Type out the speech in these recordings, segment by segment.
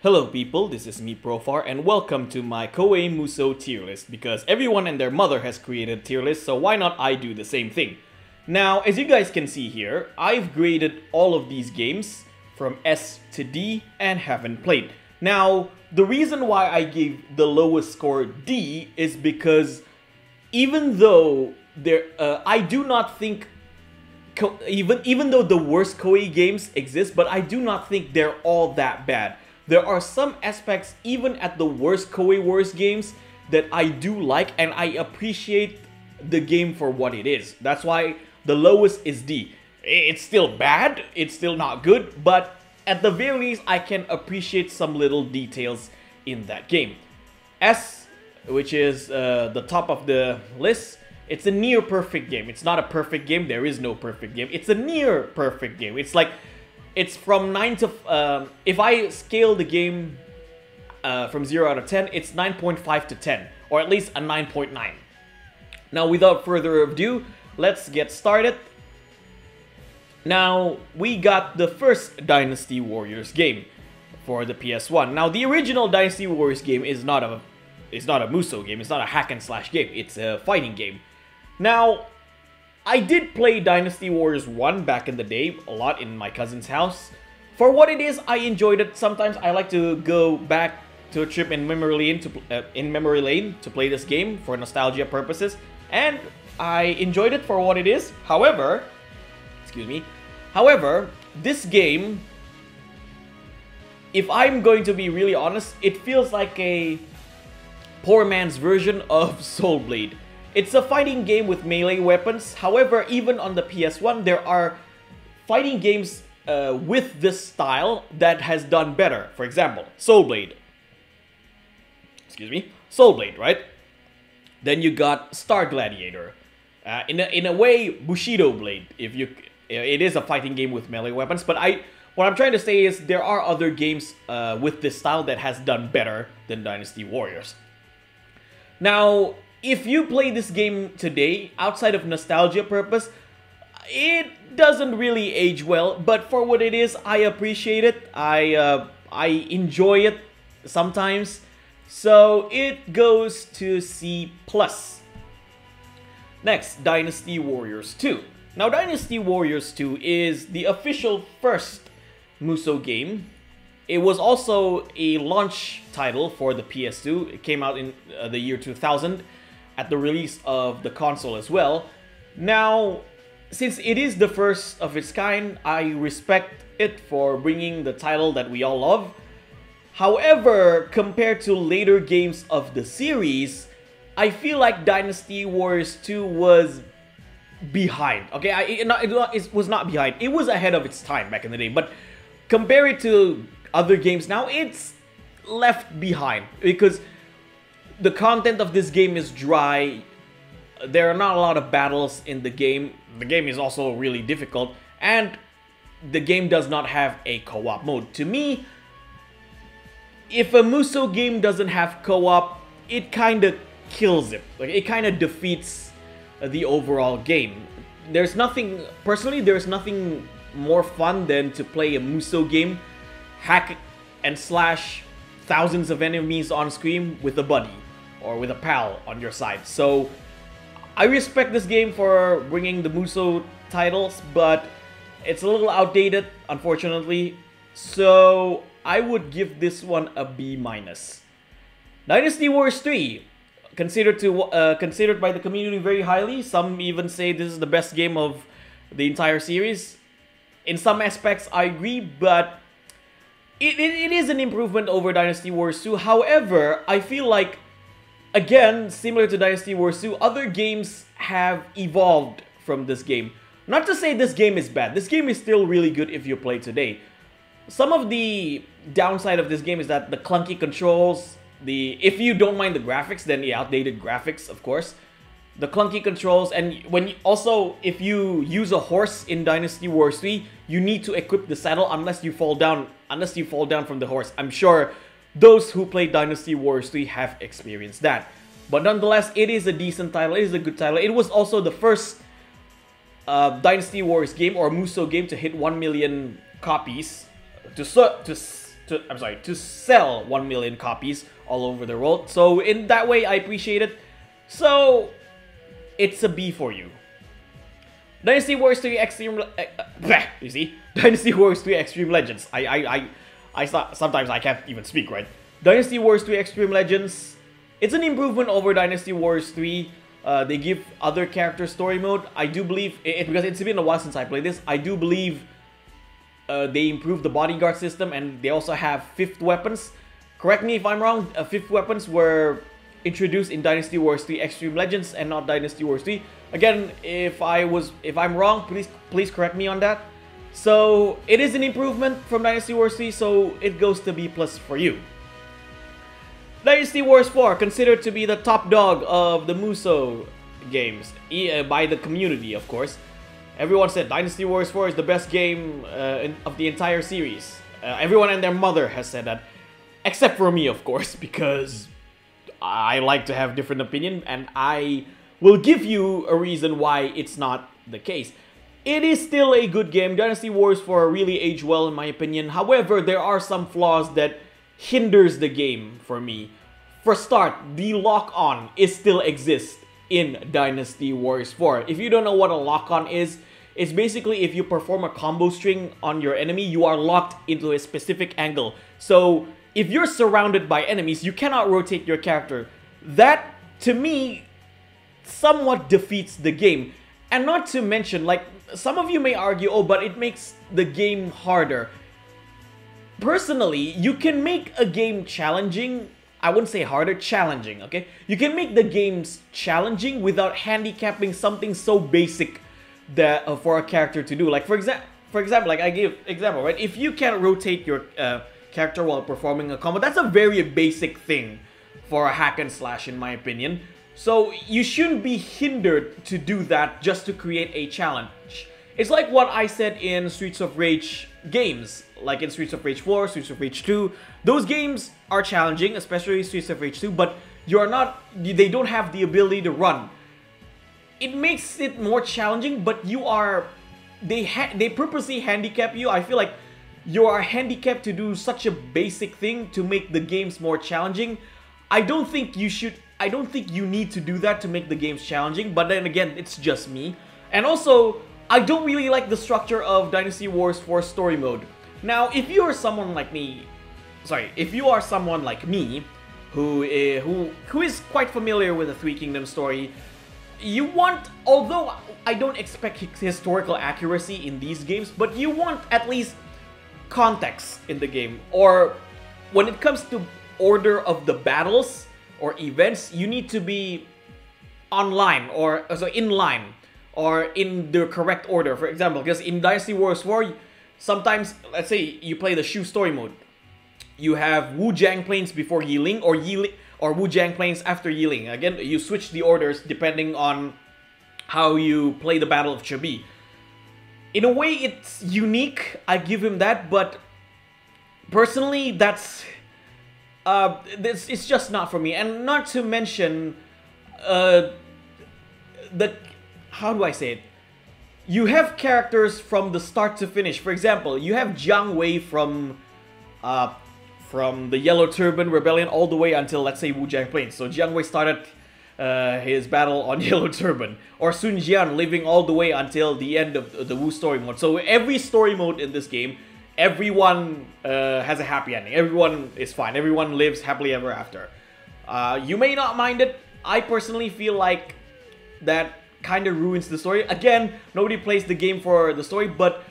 Hello people, this is me Profar and welcome to my Koei Musou tier list because everyone and their mother has created a tier list, so why not I do the same thing. Now, as you guys can see here, I've graded all of these games from S to D and haven't played. Now, the reason why I gave the lowest score D is because even though I do not think even though the worst Koei games exist, but I do not think they're all that bad. There are some aspects, even at the worst Koei Warriors games, that I do like and I appreciate the game for what it is. That's why the lowest is D. It's still bad, it's still not good, but at the very least, I can appreciate some little details in that game. S, which is the top of the list, it's a near perfect game. It's not a perfect game, there is no perfect game. It's a near perfect game. It's like, it's from 9 to... if I scale the game from 0 out of 10, it's 9.5 to 10. Or at least a 9.9. Now, without further ado, let's get started. Now, we got the first Dynasty Warriors game for the PS1. Now, the original Dynasty Warriors game is not a Musou game. It's not a hack and slash game. It's a fighting game. Now, I did play Dynasty Wars 1 back in the day, a lot in my cousin's house. For what it is, I enjoyed it. Sometimes I like to go back to a trip in memory lane to play this game for nostalgia purposes, and I enjoyed it for what it is. However, this game, if I'm going to be really honest, it feels like a poor man's version of Soul Blade. It's a fighting game with melee weapons. However, even on the PS1, there are fighting games with this style that has done better. For example, Soul Blade. Soul Blade, right? Then you got Star Gladiator. In a way, Bushido Blade. It is a fighting game with melee weapons. But what I'm trying to say is there are other games with this style that has done better than Dynasty Warriors. Now, if you play this game today, outside of nostalgia purpose, it doesn't really age well, but for what it is, I appreciate it. I enjoy it sometimes. So it goes to C+. Next, Dynasty Warriors 2. Now, Dynasty Warriors 2 is the official first Musou game. It was also a launch title for the PS2. It came out in the year 2000 at the release of the console as well. Now, since it is the first of its kind, I respect it for bringing the title that we all love. However, compared to later games of the series, I feel like Dynasty Wars 2 was behind. Okay, it was not behind. It was ahead of its time back in the day. But compare it to other games now, it's left behind because the content of this game is dry. There are not a lot of battles in the game. The game is also really difficult, and the game does not have a co-op mode. To me, if a Musou game doesn't have co-op, it kind of kills it. Like, it kind of defeats the overall game. There's nothing more fun than to play a Musou game, hack and slash thousands of enemies on screen with a buddy or with a pal on your side. So I respect this game for bringing the Musou titles, but it's a little outdated, unfortunately. So I would give this one a B-. Dynasty Wars 3, considered by the community very highly. Some even say this is the best game of the entire series. In some aspects, I agree, but it is an improvement over Dynasty Wars 2. However, I feel like, again, similar to Dynasty Wars 2, other games have evolved from this game. Not to say this game is bad. This game is still really good if you play today. Some of the downside of this game is that the clunky controls, if you don't mind the graphics, then the outdated graphics, of course. The clunky controls, and if you use a horse in Dynasty Wars 3, you need to equip the saddle unless you fall down from the horse. I'm sure those who played Dynasty Wars 3 have experienced that. But nonetheless, it is a decent title, it is a good title. It was also the first Dynasty Wars game or Musou game to hit 1 million copies, to to sell 1 million copies all over the world. So in that way, I appreciate it. So it's a B for you. Dynasty Wars 3 Extreme. You see, Dynasty Wars 3 Extreme Legends. Sometimes I can't even speak right. Dynasty Wars 3 Extreme Legends. It's an improvement over Dynasty Wars 3. They give other characters story mode. I do believe, because it's been a while since I played this, I do believe they improved the bodyguard system, and they also have fifth weapons. Correct me if I'm wrong, fifth weapons were introduced in Dynasty Wars 3 Extreme Legends and not Dynasty Wars 3. Again, if I'm wrong, please correct me on that. So it is an improvement from Dynasty Wars 3, so it goes to B+ for you. Dynasty Wars 4, considered to be the top dog of the Musou games, by the community, of course. Everyone said Dynasty Wars 4 is the best game of the entire series. Everyone and their mother has said that, except for me, of course, because I like to have different opinion, and I will give you a reason why it's not the case. It is still a good game. Dynasty Wars 4 really aged well, in my opinion. However, there are some flaws that hinders the game for me. For start, the lock-on still exists in Dynasty Wars 4. If you don't know what a lock-on is, it's basically if you perform a combo string on your enemy, you are locked into a specific angle. So if you're surrounded by enemies, you cannot rotate your character. That, to me, somewhat defeats the game. And not to mention, like, some of you may argue, oh, but it makes the game harder. Personally, you can make a game challenging. I wouldn't say harder, challenging, okay? You can make the games challenging without handicapping something so basic that for a character to do. Like, for example, like I gave example, right? If you can't rotate your character while performing a combo, that's a very basic thing for a hack and slash, in my opinion. So you shouldn't be hindered to do that just to create a challenge. It's like what I said in Streets of Rage games, like in Streets of Rage 4, Streets of Rage 2. Those games are challenging, especially Streets of Rage 2, but they don't have the ability to run. It makes it more challenging, but they purposely handicap you. I feel like you are handicapped to do such a basic thing to make the games more challenging. I don't think you need to do that to make the games challenging, but then again, it's just me. And also, I don't really like the structure of Dynasty Wars 4 story mode. Now, if you are someone like me, who is quite familiar with the Three Kingdoms story, although I don't expect historical accuracy in these games, but you want at least context in the game. Or when it comes to order of the battles or events, you need to be online or in line or in the correct order. For example, because in Dynasty Wars 4, sometimes, let's say you play the Shu story mode, you have Wujiang Plains before Yiling or Wujiang Plains after Yiling. Again, you switch the orders depending on how you play the Battle of Chabi. In a way, it's unique, I give him that, but personally, it's just not for me. And not to mention, how do I say it? You have characters from the start to finish. For example, you have Jiang Wei from the Yellow Turban Rebellion all the way until, let's say, Wujiang Plains. So Jiang Wei started his battle on Yellow Turban. Or Sun Jian living all the way until the end of the Wu story mode. So every story mode in this game, everyone has a happy ending. Everyone is fine. Everyone lives happily ever after. You may not mind it. I personally feel like that kind of ruins the story. Again, nobody plays the game for the story, but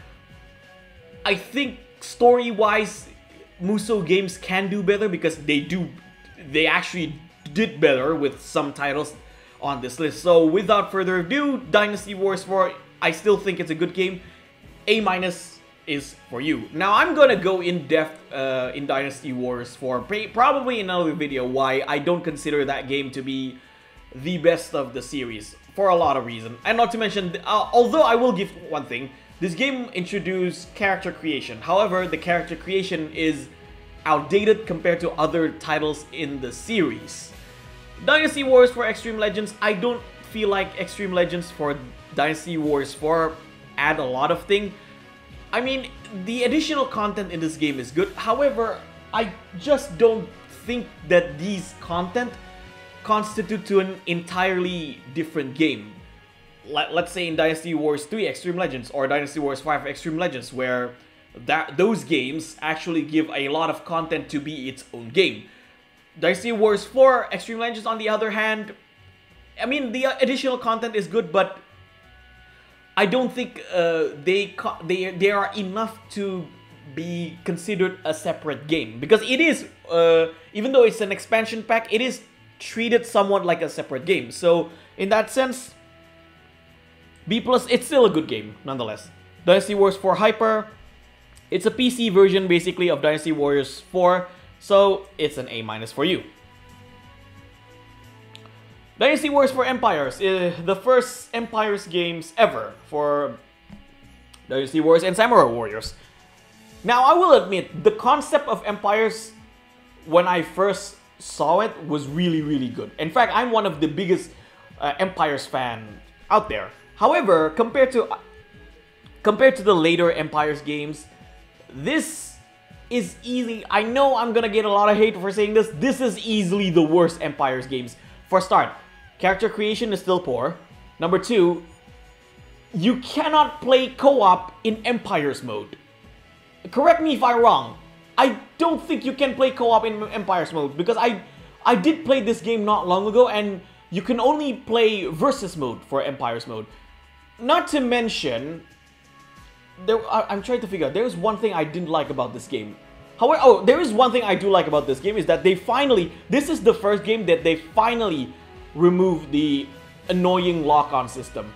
I think story-wise, Musou games can do better because they actually did better with some titles on this list. So without further ado, Dynasty Wars 4, I still think it's a good game. A- is for you. Now I'm gonna go in depth in Dynasty Wars 4, probably in another video, why I don't consider that game to be the best of the series for a lot of reasons. And not to mention, although I will give one thing, this game introduced character creation. However, the character creation is outdated compared to other titles in the series. Dynasty Wars for Extreme Legends, I don't feel like Extreme Legends for Dynasty Wars 4 add a lot of things. I mean, the additional content in this game is good. However, I just don't think that these content constitute to an entirely different game. Let's say in Dynasty Wars 3 Extreme Legends or Dynasty Wars 5 Extreme Legends, where those games actually give a lot of content to be its own game. Dynasty Wars 4 Extreme Legends, on the other hand, I mean, the additional content is good, but I don't think they are enough to be considered a separate game, because it is, even though it's an expansion pack, it is treated somewhat like a separate game. So in that sense, B+, it's still a good game nonetheless. Dynasty Wars 4 Hyper, it's a PC version basically of Dynasty Warriors 4, so it's an A- for you. Dynasty Wars for Empires is the first Empires games ever for Dynasty Wars and Samurai Warriors. Now, I will admit, the concept of Empires, when I first saw it, was really, really good. In fact, I'm one of the biggest Empires fan out there. However, compared to the later Empires games, this is easily, I know I'm gonna get a lot of hate for saying this, this is easily the worst Empires games. For a start, character creation is still poor. Number 2, you cannot play co-op in Empires mode. Correct me if I'm wrong. I don't think you can play co-op in Empires mode, because I did play this game not long ago, and you can only play versus mode for Empires mode. Not to mention, I'm trying to figure out, there's one thing I didn't like about this game. However, there is one thing I do like about this game, is that they finally, this is the first game that they finally removed the annoying lock-on system.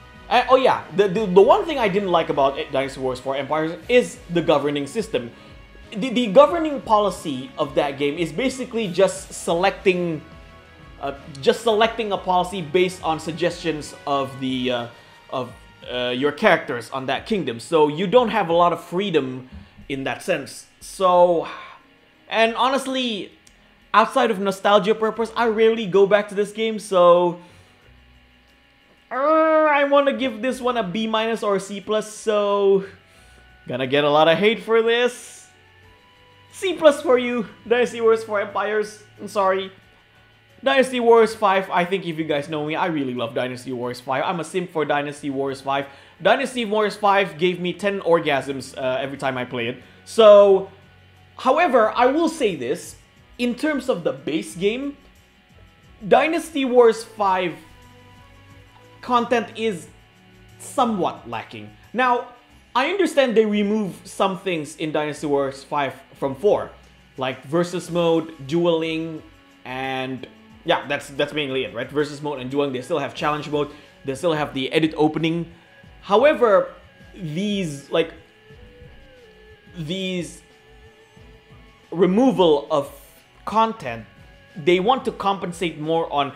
Oh yeah, the one thing I didn't like about Dynasty Wars 4 Empires is the governing system. The governing policy of that game is basically just selecting a policy based on suggestions of the your characters on that kingdom. So you don't have a lot of freedom in that sense. So, and honestly, outside of nostalgia purpose, I rarely go back to this game. So I want to give this one a B- or a C+. So gonna get a lot of hate for this. C+ for you, Dynasty Wars 4 Empires. I'm sorry. Dynasty Wars 5, I think if you guys know me, I really love Dynasty Wars 5. I'm a simp for Dynasty Wars 5. Dynasty Wars 5 gave me 10 orgasms every time I play it. So, however, I will say this. In terms of the base game, Dynasty Wars 5 content is somewhat lacking. Now, I understand they remove some things in Dynasty Wars 5 from 4. Like versus mode, dueling, and yeah, that's mainly it, right? Versus mode and dueling, they still have challenge mode, they still have the edit opening. However, these removal of content, they want to compensate more on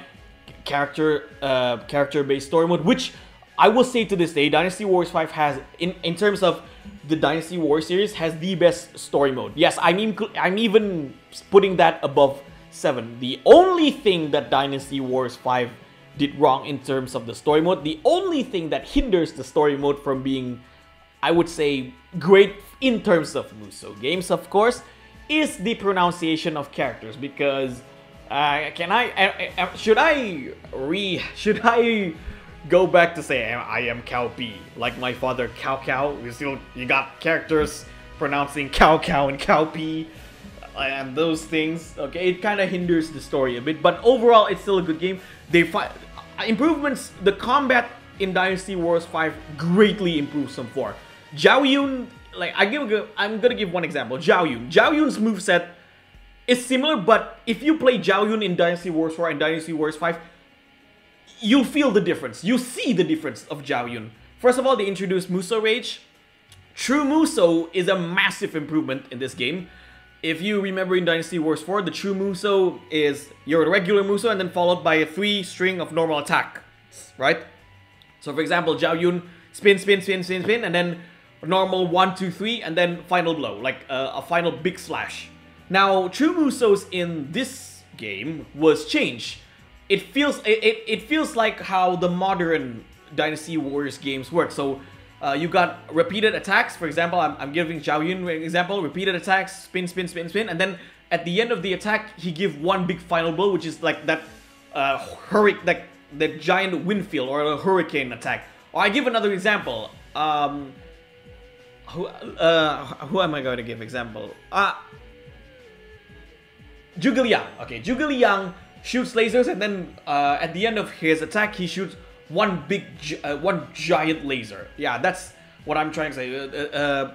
character-based story mode, which I will say to this day, Dynasty Wars 5 has, in terms of the Dynasty War series, has the best story mode. Yes, I'm even putting that above 7. The only thing that Dynasty Wars 5 did wrong in terms of the story mode, the only thing that hinders the story mode from being, I would say, great in terms of Musou games, of course, is the pronunciation of characters. Because should I go back to say I am Cao Pi, like my father Cao Cao? You got characters pronouncing Cao Cao and Cao Pi and those things. Okay, it kind of hinders the story a bit, but overall it's still a good game. They improvements. The combat in Dynasty Wars 5 greatly improves from 4. Zhao Yun, like I'm gonna give one example. Zhao Yun's moveset is similar, but if you play Zhao Yun in Dynasty Wars 4 and Dynasty Wars 5, you'll feel the difference. You see the difference of Zhao Yun. First of all, they introduced Musou Rage. True Musou is a massive improvement in this game. If you remember in Dynasty Wars 4, the True Musou is your regular Musou and then followed by a 3 string of normal attack, right? So for example, Zhao Yun, spin, spin, spin, spin, spin, and then normal 1, 2, 3, and then final blow, like a final big slash. Now, True Musou's in this game was changed. It feels like how the modern Dynasty Warriors games work. So you got repeated attacks. For example, I'm giving Zhao Yun an example. Repeated attacks, spin, spin, spin, spin, and then at the end of the attack, he give one big final blow, which is like that hurricane, like the giant wind field or a hurricane attack. Or I give another example. Who am I going to give example? Zhuge Liang. Okay, Zhuge Liang shoots lasers, and then at the end of his attack, he shoots one giant laser. Yeah, that's what I'm trying to say.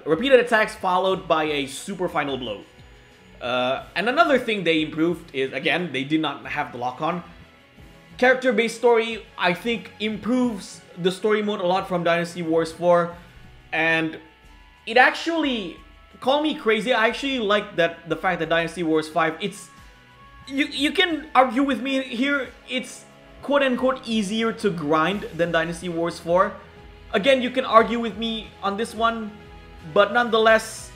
Repeated attacks followed by a super final blow. And another thing they improved is, again, they did not have the lock-on. Character-based story, I think, improves the story mode a lot from Dynasty Wars 4. And it actually, call me crazy, I actually like that the fact that Dynasty Wars 5, it's... You can argue with me here, it's quote-unquote easier to grind than Dynasty Wars 4. Again, you can argue with me on this one, but nonetheless,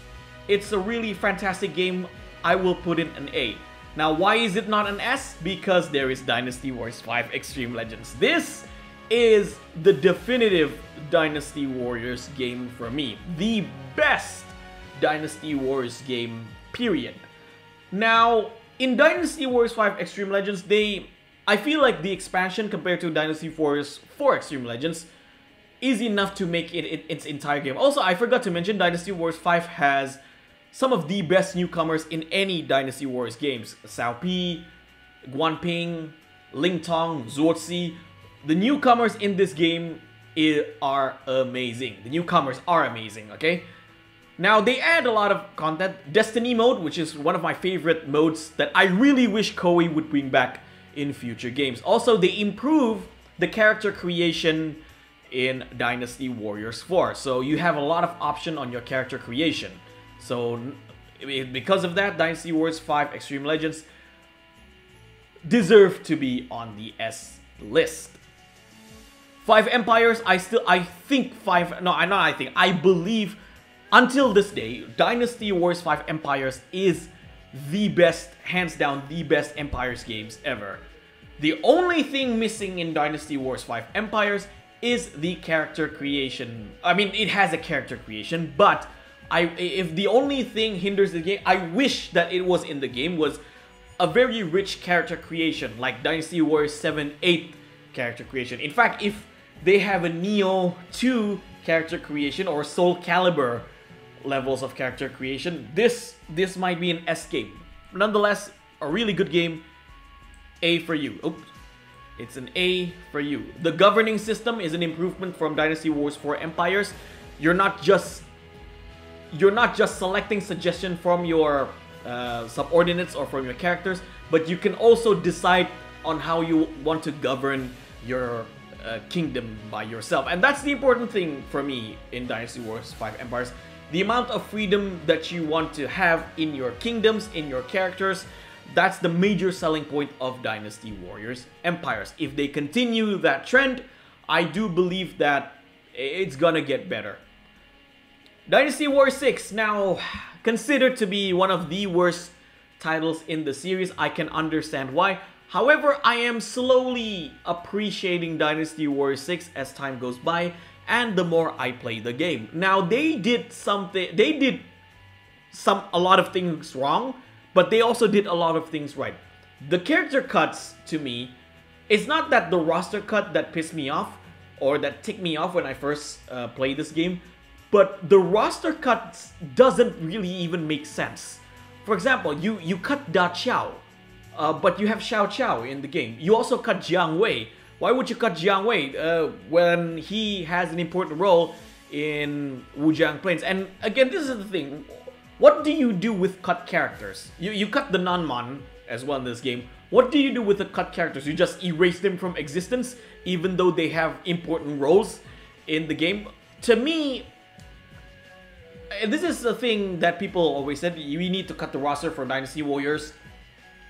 it's a really fantastic game. I will put it an A. Now, why is it not an S? Because there is Dynasty Wars 5 Extreme Legends. This is the definitive Dynasty Warriors game for me. The best Dynasty Wars game, period. Now, in Dynasty Wars 5 Extreme Legends, I feel like the expansion compared to Dynasty Wars 4 Extreme Legends is enough to make it its entire game. Also, I forgot to mention, Dynasty Wars 5 has some of the best newcomers in any Dynasty Wars games. Cao Pi, Guan Ping, Ling Tong, Zuozi. The newcomers in this game are amazing. The newcomers are amazing, okay? Now, they add a lot of content. Destiny mode, which is one of my favorite modes that I really wish Koei would bring back in future games. Also, they improve the character creation in Dynasty Warriors 4. So you have a lot of option on your character creation. So because of that, Dynasty Wars 5 Extreme Legends deserve to be on the S list. 5 Empires, I believe until this day, Dynasty Wars 5 Empires is the best, hands down, the best Empires games ever. The only thing missing in Dynasty Wars 5 Empires is the character creation. I mean, it has a character creation, but if the only thing hinders the game, I wish that it was in the game, was a very rich character creation, like Dynasty Wars 7, 8 character creation. In fact, if they have a Neo 2 character creation or Soul Calibur levels of character creation, this might be an S game. Nonetheless, a really good game. A for you. Oops. It's an A for you. The governing system is an improvement from Dynasty Wars 4 Empires. You're not just selecting suggestion from your subordinates or from your characters, but you can also decide on how you want to govern your kingdom by yourself. And that's the important thing for me in Dynasty Wars 5 Empires. The amount of freedom that you want to have in your kingdoms, in your characters, that's the major selling point of Dynasty Warriors Empires. If they continue that trend, I do believe that it's gonna get better. Dynasty War 6, now considered to be one of the worst titles in the series. I can understand why. However, I am slowly appreciating Dynasty War 6 as time goes by and the more I play the game. Now, they did a lot of things wrong, but they also did a lot of things right. The character cuts, to me, it's not that the roster cut that pissed me off or that ticked me off when I first played this game, but the roster cuts doesn't really even make sense. For example, you cut Da Qiao, but you have Xiao Qiao in the game. You also cut Jiang Wei. Why would you cut Jiang Wei when he has an important role in Wujiang Plains? And again, this is the thing. What do you do with cut characters? You cut the Nanman as well in this game. What do you do with the cut characters? You just erase them from existence even though they have important roles in the game? To me, this is the thing that people always said, you need to cut the roster for Dynasty Warriors.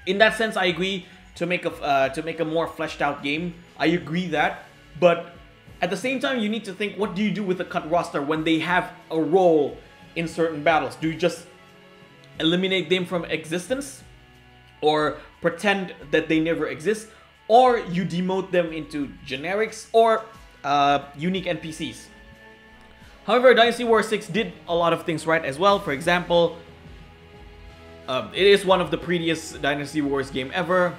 In that sense, I agree, to make a more fleshed out game. I agree that, but at the same time, you need to think, what do you do with the cut roster when they have a role in certain battles? Do you just eliminate them from existence, or pretend that they never exist, or you demote them into generics or unique NPCs? However, Dynasty War 6 did a lot of things right as well. For example, It is one of the prettiest Dynasty Wars game ever.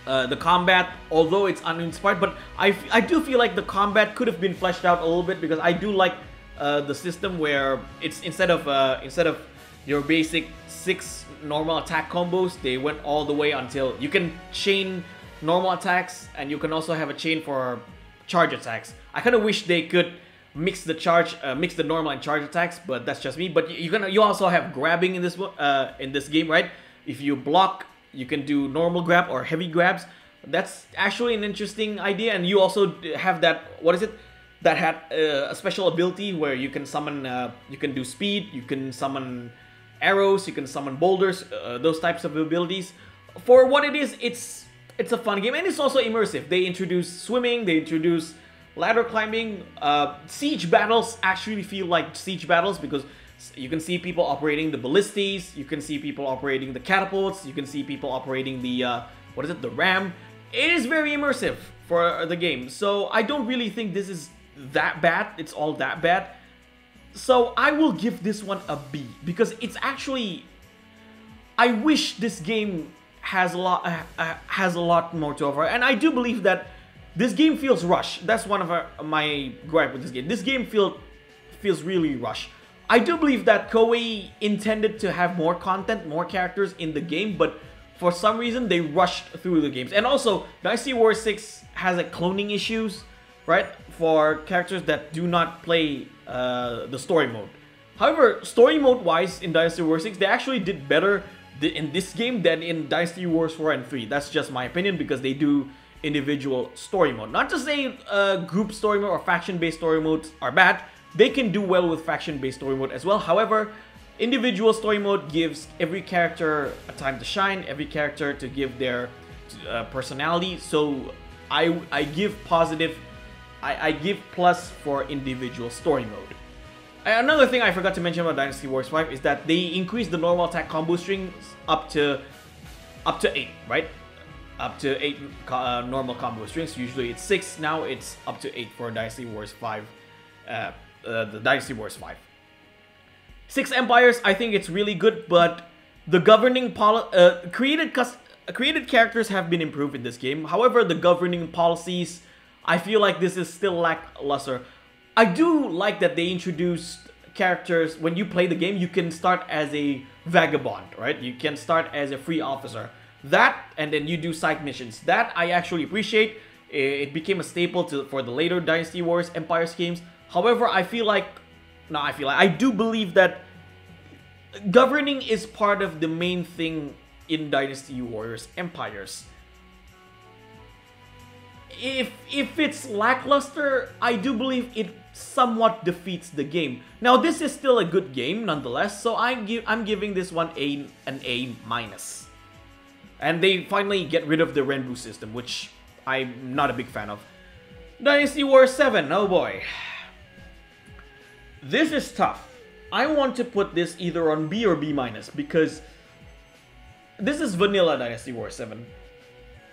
The combat, although it's uninspired, but I do feel like the combat could have been fleshed out a little bit, because I do like the system where it's instead of your basic 6 normal attack combos, they went all the way until you can chain normal attacks, and you can also have a chain for charge attacks. I kind of wish they could mix the normal and charge attacks, but that's just me. But you also have grabbing in this game, right? If you block, you can do normal grab or heavy grabs. That's actually an interesting idea, and you also have that, what is it? That had a special ability where you can summon, you can do speed, you can summon arrows, you can summon boulders, those types of abilities. For what it is, it's a fun game, and it's also immersive. They introduce swimming, they introduce ladder climbing. Siege battles actually feel like siege battles, because you can see people operating the ballistas, you can see people operating the catapults, you can see people operating the, the ram. It is very immersive for the game, so I don't really think this is that bad. It's all that bad. So I will give this one a B, because it's actually, I wish this game has a lot more to offer, and I do believe that this game feels rushed. That's one of my gripe with this game. This game feels really rushed. I do believe that Koei intended to have more content, more characters in the game, but for some reason they rushed through the games. And also, Dynasty War 6 has cloning issues, right? For characters that do not play the story mode. However, story mode wise in Dynasty War 6, they actually did better in this game than in Dynasty Wars 4 and 3. That's just my opinion, because they do individual story mode. Not to say group story mode or faction-based story modes are bad. They can do well with faction-based story mode as well. However, individual story mode gives every character a time to shine, every character to give their personality. So I give positive, I give plus for individual story mode. Another thing I forgot to mention about Dynasty Wars 5 is that they increased the normal attack combo strings up to 8, right? Up to 8 normal combo strings. Usually it's 6, now it's up to 8 for Dynasty Wars 5. The Dynasty Wars 5. 6 Empires, I think it's really good, but the governing created characters have been improved in this game. However, the governing policies, I feel like this is still lackluster. I do like that they introduced characters. When you play the game, you can start as a vagabond, right? You can start as a free officer. That, and then you do side missions. That I actually appreciate. It became a staple for the later Dynasty Wars Empires games. However, I do believe that governing is part of the main thing in Dynasty Warriors Empires. If it's lackluster, I do believe it somewhat defeats the game. Now, this is still a good game nonetheless, so I'm giving this one an A-. And they finally get rid of the Renbu system, which I'm not a big fan of. Dynasty War 7, oh boy. This is tough. I want to put this either on B or B-, because this is vanilla Dynasty War 7.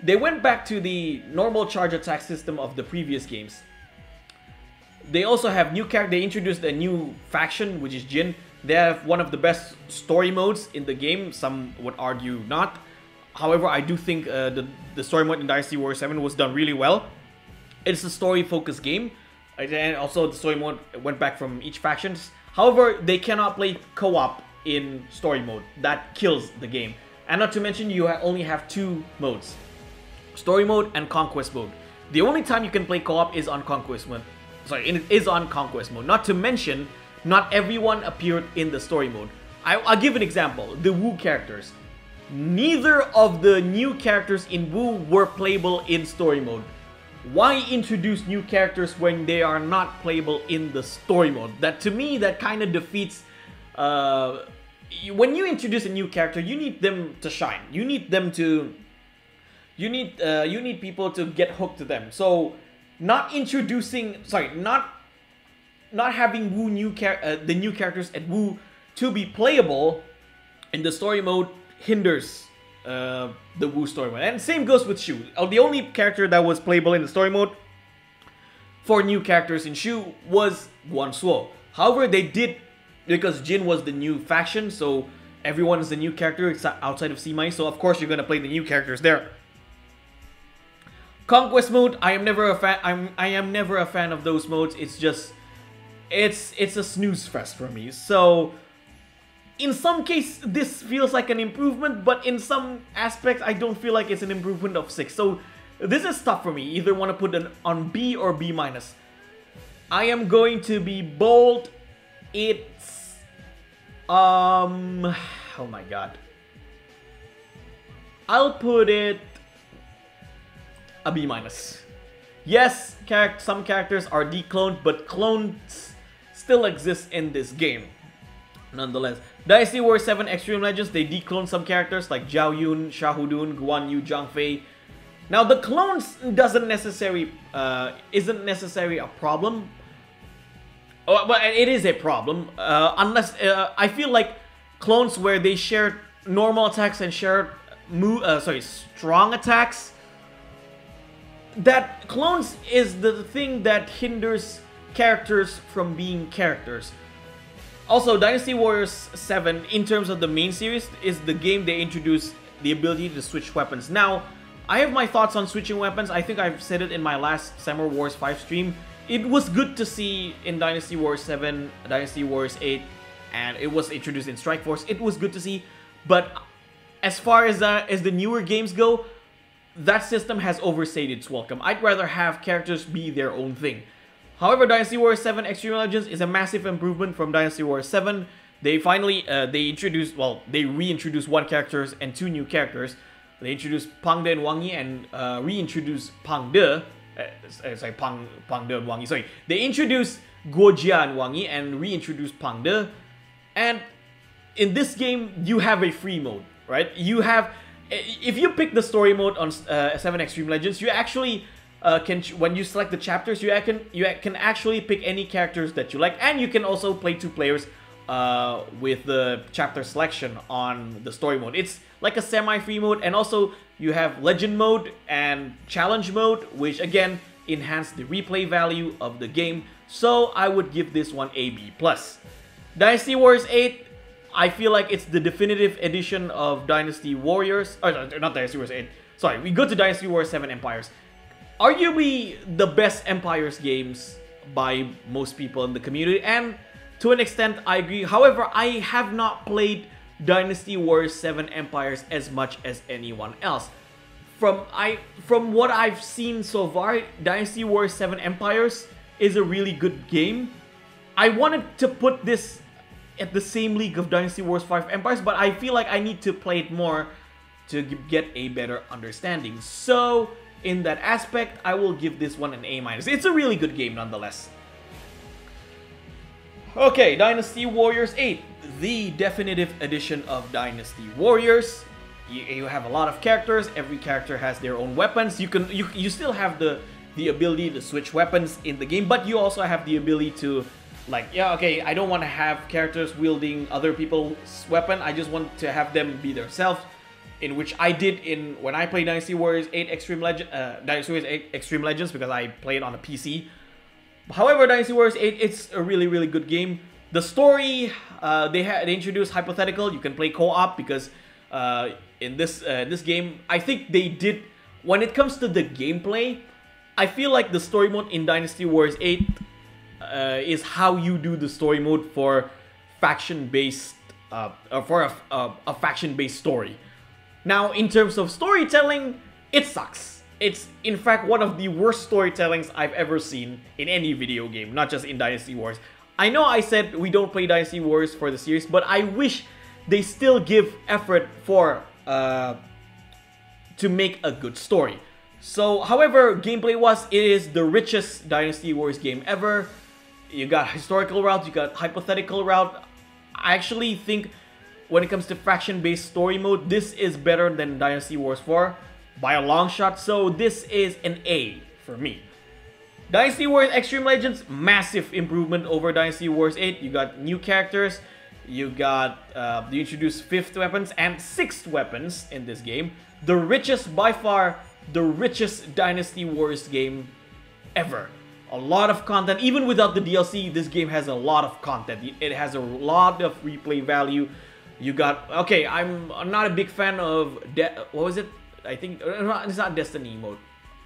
They went back to the normal charge attack system of the previous games. They also have new character. They introduced a new faction, which is Jin. They have one of the best story modes in the game. Some would argue not. However, I do think the story mode in Dynasty War 7 was done really well. It's a story-focused game. And also the story mode went back from each faction. However, they cannot play co-op in story mode. That kills the game. And not to mention, you only have 2 modes. Story mode and conquest mode. The only time you can play co-op is on conquest mode. Is on conquest mode. Not to mention, not everyone appeared in the story mode. I'll give an example. The Wu characters. Neither of the new characters in Wu were playable in story mode. Why introduce new characters when they are not playable in the story mode? That, to me, that kind of defeats... when you introduce a new character, you need them to shine. You need them to... You need people to get hooked to them. So, not introducing... not having Wu the new characters at Wu to be playable in the story mode hinders the Wu story mode. And same goes with Shu. The only character that was playable in the story mode for new characters in Shu was Guan Suo. However, they did, because Jin was the new faction, so everyone is a new character outside of C-Mai, so of course you're gonna play the new characters there. Conquest mode, I am never a fan. I am never a fan of those modes. It's just, it's a snooze fest for me. So, in some case, this feels like an improvement, but in some aspects, I don't feel like it's an improvement of 6. So, this is tough for me. Either want to put it on B or B minus. I am going to be bold. It's oh my god. I'll put it a B minus. Yes, some characters are decloned, but clones still exist in this game. Nonetheless, Dynasty War 7 Extreme Legends, they declone some characters like Zhao Yun, Shahudun, Guan Yu, Zhang Fei. Now the clones isn't necessarily a problem. Oh, but it is a problem unless I feel like clones where they share normal attacks and share strong attacks. That clones is the thing that hinders characters from being characters. Also, Dynasty Warriors 7, in terms of the main series, is the game they introduced the ability to switch weapons. Now, I have my thoughts on switching weapons. I think I've said it in my last Samurai Wars 5 stream. It was good to see in Dynasty Wars 7, Dynasty Wars 8, and it was introduced in Strike Force. It was good to see, but as far as the newer games go, that system has overstayed its welcome. I'd rather have characters be their own thing. However, Dynasty War 7 Extreme Legends is a massive improvement from Dynasty War 7. They finally, they reintroduced one character and 2 new characters. They introduced Pang De and Wang Yi and reintroduced Pang De. Pang De and Wang Yi. Sorry. They introduced Guo Jia and Wang Yi and reintroduced Pang De. And in this game, you have a free mode, right? You have, if you pick the story mode on 7 Extreme Legends, you actually when you select the chapters, you can actually pick any characters that you like, and you can also play 2 players with the chapter selection on the story mode. It's like a semi-free mode, and also you have legend mode and challenge mode, which again enhance the replay value of the game. So I would give this one a B+. Dynasty Wars 8, I feel like it's the definitive edition of Dynasty Warriors. Or not Dynasty Wars 8. Sorry, we go to Dynasty Wars 7 Empires. Arguably the best Empires games by most people in the community, and to an extent I agree. However, I have not played Dynasty Wars 7 Empires as much as anyone else. From what I've seen so far, Dynasty Wars 7 Empires is a really good game. I wanted to put this at the same league of Dynasty Wars 5 Empires, but I feel like I need to play it more to get a better understanding. So in that aspect, I will give this one an A-. It's a really good game nonetheless. Okay, Dynasty Warriors 8, the definitive edition of Dynasty Warriors. You have a lot of characters. Every character has their own weapons. You still have the ability to switch weapons in the game, but you also have the ability to, like, yeah, okay, I don't want to have characters wielding other people's weapon. I just want to have them be themselves, in which I did when I played Dynasty Warriors 8 Extreme Dynasty Warriors 8 Extreme Legends, because I played on a PC. However, Dynasty Warriors 8, it's a really, really good game. The story, they introduced hypothetical. You can play co-op, because in this game, I think they did, when it comes to the gameplay, I feel like the story mode in Dynasty Warriors 8 is how you do the story mode for faction-based a faction-based story. Now, in terms of storytelling, it sucks. It's, in fact, one of the worst storytellings I've ever seen in any video game, not just in Dynasty Wars. I know I said we don't play Dynasty Wars for the series, but I wish they still give effort to make a good story. So, however, gameplay-wise, it is the richest Dynasty Wars game ever. You got historical route, you got hypothetical route. I actually think when it comes to faction-based story mode, this is better than Dynasty Wars 4 by a long shot. So this is an A for me. Dynasty Wars Extreme Legends, massive improvement over Dynasty Wars 8. You got new characters, you got you introduced 5th weapons and 6th weapons in this game. The richest, by far, the richest Dynasty Wars game ever. A lot of content. Even without the DLC, this game has a lot of content. It has a lot of replay value. You got okay. I'm not a big fan of what was it? I think it's not Destiny mode.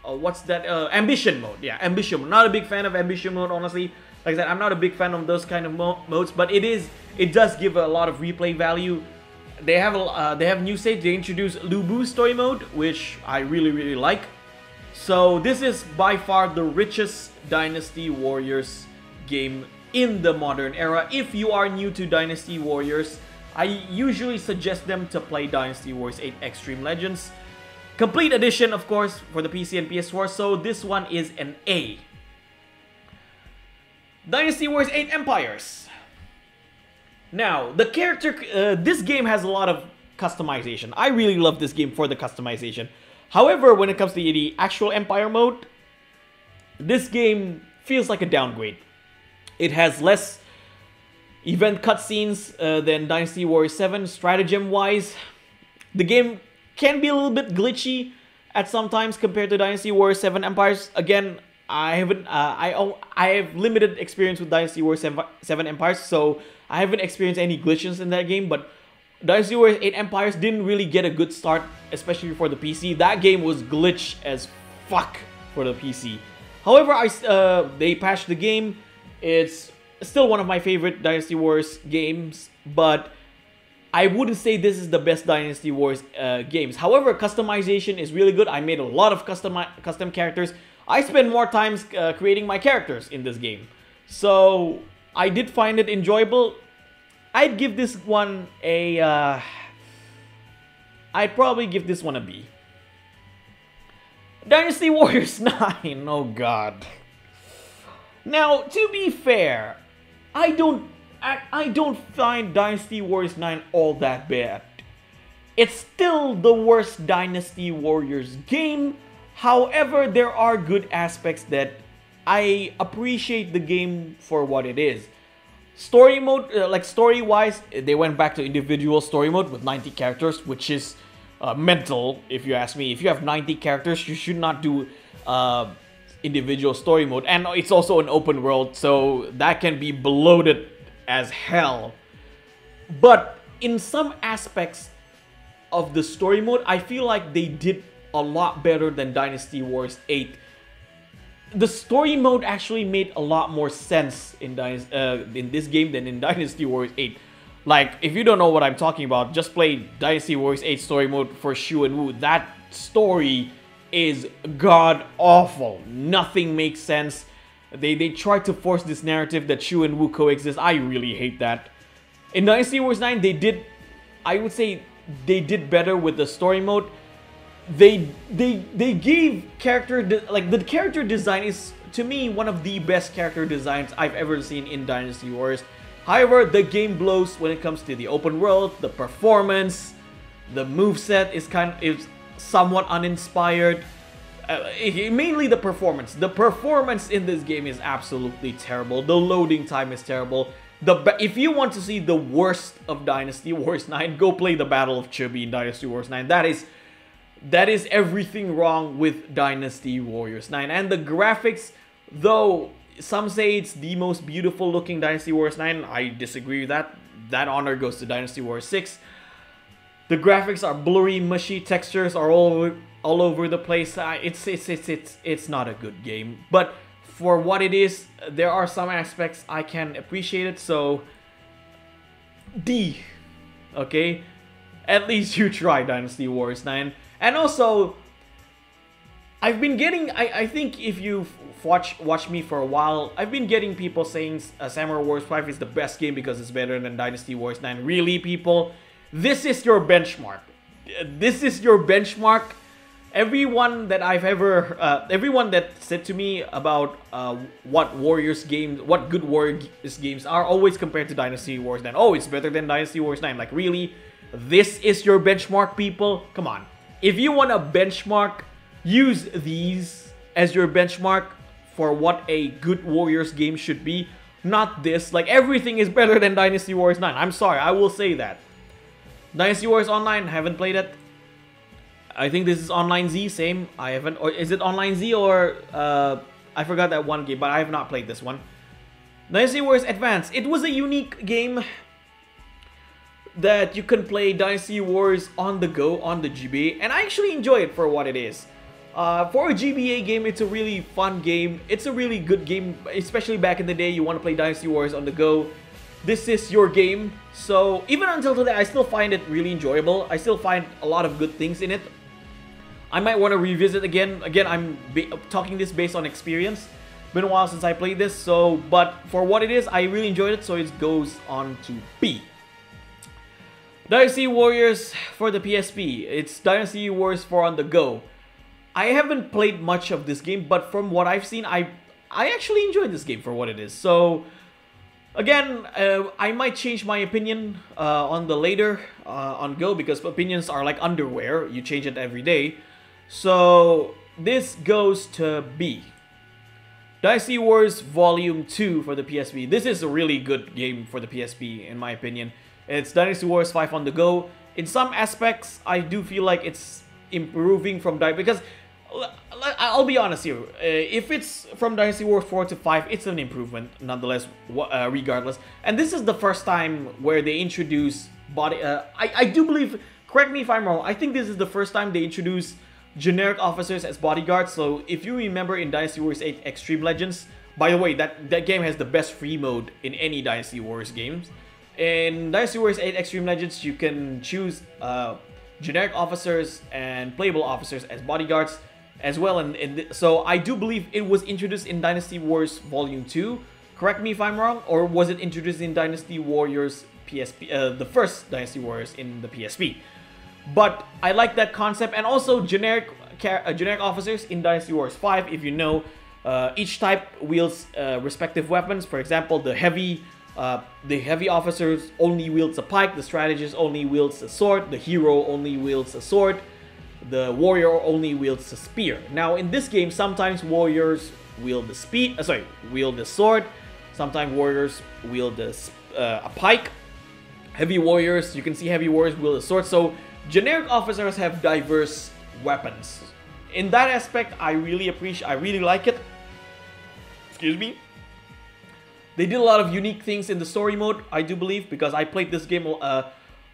What's that? Ambition mode. Yeah, ambition mode. Not a big fan of ambition mode, honestly. Like I said, I'm not a big fan of those kind of modes, but it does give a lot of replay value. They have new stage. They introduced Lubu story mode, which I really like. So this is by far the richest Dynasty Warriors game in the modern era. If you are new to Dynasty Warriors, I usually suggest them to play Dynasty Wars 8 Extreme Legends. Complete edition, of course, for the PC and PS4, so this one is an A. Dynasty Wars 8 Empires. Now, the character, this game has a lot of customization. I really love this game for the customization. However, when it comes to the actual Empire mode, this game feels like a downgrade. It has less event cutscenes than Dynasty War 7 stratagem-wise. The game can be a little bit glitchy at sometimes compared to Dynasty War 7 Empires. Again, I have limited experience with Dynasty War 7 Empires, so I haven't experienced any glitches in that game, but Dynasty Warriors 8 Empires didn't really get a good start, especially for the PC. That game was glitch as fuck for the PC. However, they patched the game. It's still one of my favorite Dynasty Wars games, but I wouldn't say this is the best Dynasty Wars games. However, customization is really good. I made a lot of custom characters. I spend more time creating my characters in this game, so I did find it enjoyable. I'd give this one a I'd probably give this one a B. Dynasty Warriors 9. Oh god. Now, to be fair, I don't find Dynasty Warriors 9 all that bad. It's still the worst Dynasty Warriors game. However, there are good aspects that I appreciate the game for what it is. Story mode, like story-wise, they went back to individual story mode with 90 characters, which is mental, if you ask me. If you have 90 characters, you should not do individual story mode. And it's also an open world, so that can be bloated as hell. But in some aspects of the story mode, I feel like they did a lot better than Dynasty Wars 8. The story mode actually made a lot more sense in this game than in Dynasty Warriors 8. Like, if you don't know what I'm talking about, just play Dynasty Warriors 8 story mode for Shu and Wu. That story is god-awful. Nothing makes sense. They try to force this narrative that Shu and Wu coexist. I really hate that. In Dynasty Wars 9, I would say they did better with the story mode. They gave the character design is, to me, one of the best character designs I've ever seen in Dynasty Warriors. However, the game blows when it comes to the open world, the performance, the moveset is somewhat uninspired. Mainly the performance. The performance in this game is absolutely terrible. The loading time is terrible. If you want to see the worst of Dynasty Wars 9, go play the Battle of Chibi in Dynasty Wars 9. That is everything wrong with Dynasty Warriors 9. And the graphics, though some say it's the most beautiful looking Dynasty Warriors 9, I disagree with that. That honor goes to Dynasty Warriors 6. The graphics are blurry, mushy, textures are all over the place. It's not a good game. But for what it is, there are some aspects I can appreciate it, so D. Okay? At least you try Dynasty Warriors 9. And also, I've been getting, I think if you've watched me for a while, I've been getting people saying Samurai Warriors 5 is the best game because it's better than Dynasty Warriors 9. Really, people? This is your benchmark. This is your benchmark. Everyone that I've ever, everyone that said to me about what good Warriors games are, always compared to Dynasty Warriors 9. Oh, it's better than Dynasty Warriors 9. Like, really? This is your benchmark, people? Come on. If you want a benchmark, use these as your benchmark for what a good Warriors game should be. Not this. Like, everything is better than Dynasty Warriors 9. I'm sorry, I will say that. Dynasty Warriors Online, haven't played it. I think this is Online Z, same. I haven't, or is it Online Z or, I forgot that one game, but I have not played this one. Dynasty Warriors Advance. It was a unique game. that you can play Dynasty Wars on the go on the GBA, and I actually enjoy it for what it is. For a GBA game, it's a really fun game. It's a really good game, especially back in the day. You want to play Dynasty Wars on the go. This is your game. So even until today, I still find it really enjoyable. I still find a lot of good things in it. I might want to revisit again. Again, I'm talking this based on experience. Been a while since I played this, so but for what it is, I really enjoyed it, so it goes on to B. Dynasty Warriors for the PSP. It's Dynasty Wars 4 on the go. I haven't played much of this game, but from what I've seen, I actually enjoyed this game for what it is. So again, I might change my opinion on the later on Go, because opinions are like underwear. You change it every day. So this goes to B. Dynasty Wars Volume 2 for the PSP. This is a really good game for the PSP, in my opinion. It's Dynasty Wars 5 on the go. In some aspects, I do feel like it's improving from because I'll be honest here. If it's from Dynasty Wars 4 to 5, it's an improvement nonetheless, regardless. And this is the first time where they introduce body. I do believe. Correct me if I'm wrong. I think this is the first time they introduce generic officers as bodyguards. So if you remember in Dynasty Wars 8 Extreme Legends, by the way, that game has the best free mode in any Dynasty Wars games. In Dynasty Wars 8 Extreme Legends, you can choose generic officers and playable officers as bodyguards as well. So I do believe it was introduced in Dynasty Wars Volume 2. Correct me if I'm wrong. Or was it introduced in Dynasty Warriors PSP, the first Dynasty Warriors in the PSP? But I like that concept, and also generic officers in Dynasty Wars 5. If you know, each type wields respective weapons. For example, the heavy officers only wields a pike. The strategist only wields a sword. The hero only wields a sword. The warrior only wields a spear. Now in this game, sometimes warriors wield the sword. Sometimes warriors wield a pike. Heavy warriors, you can see heavy warriors wield a sword. So generic officers have diverse weapons. In that aspect, I really like it. Excuse me. They did a lot of unique things in the story mode, I do believe, because I played this game.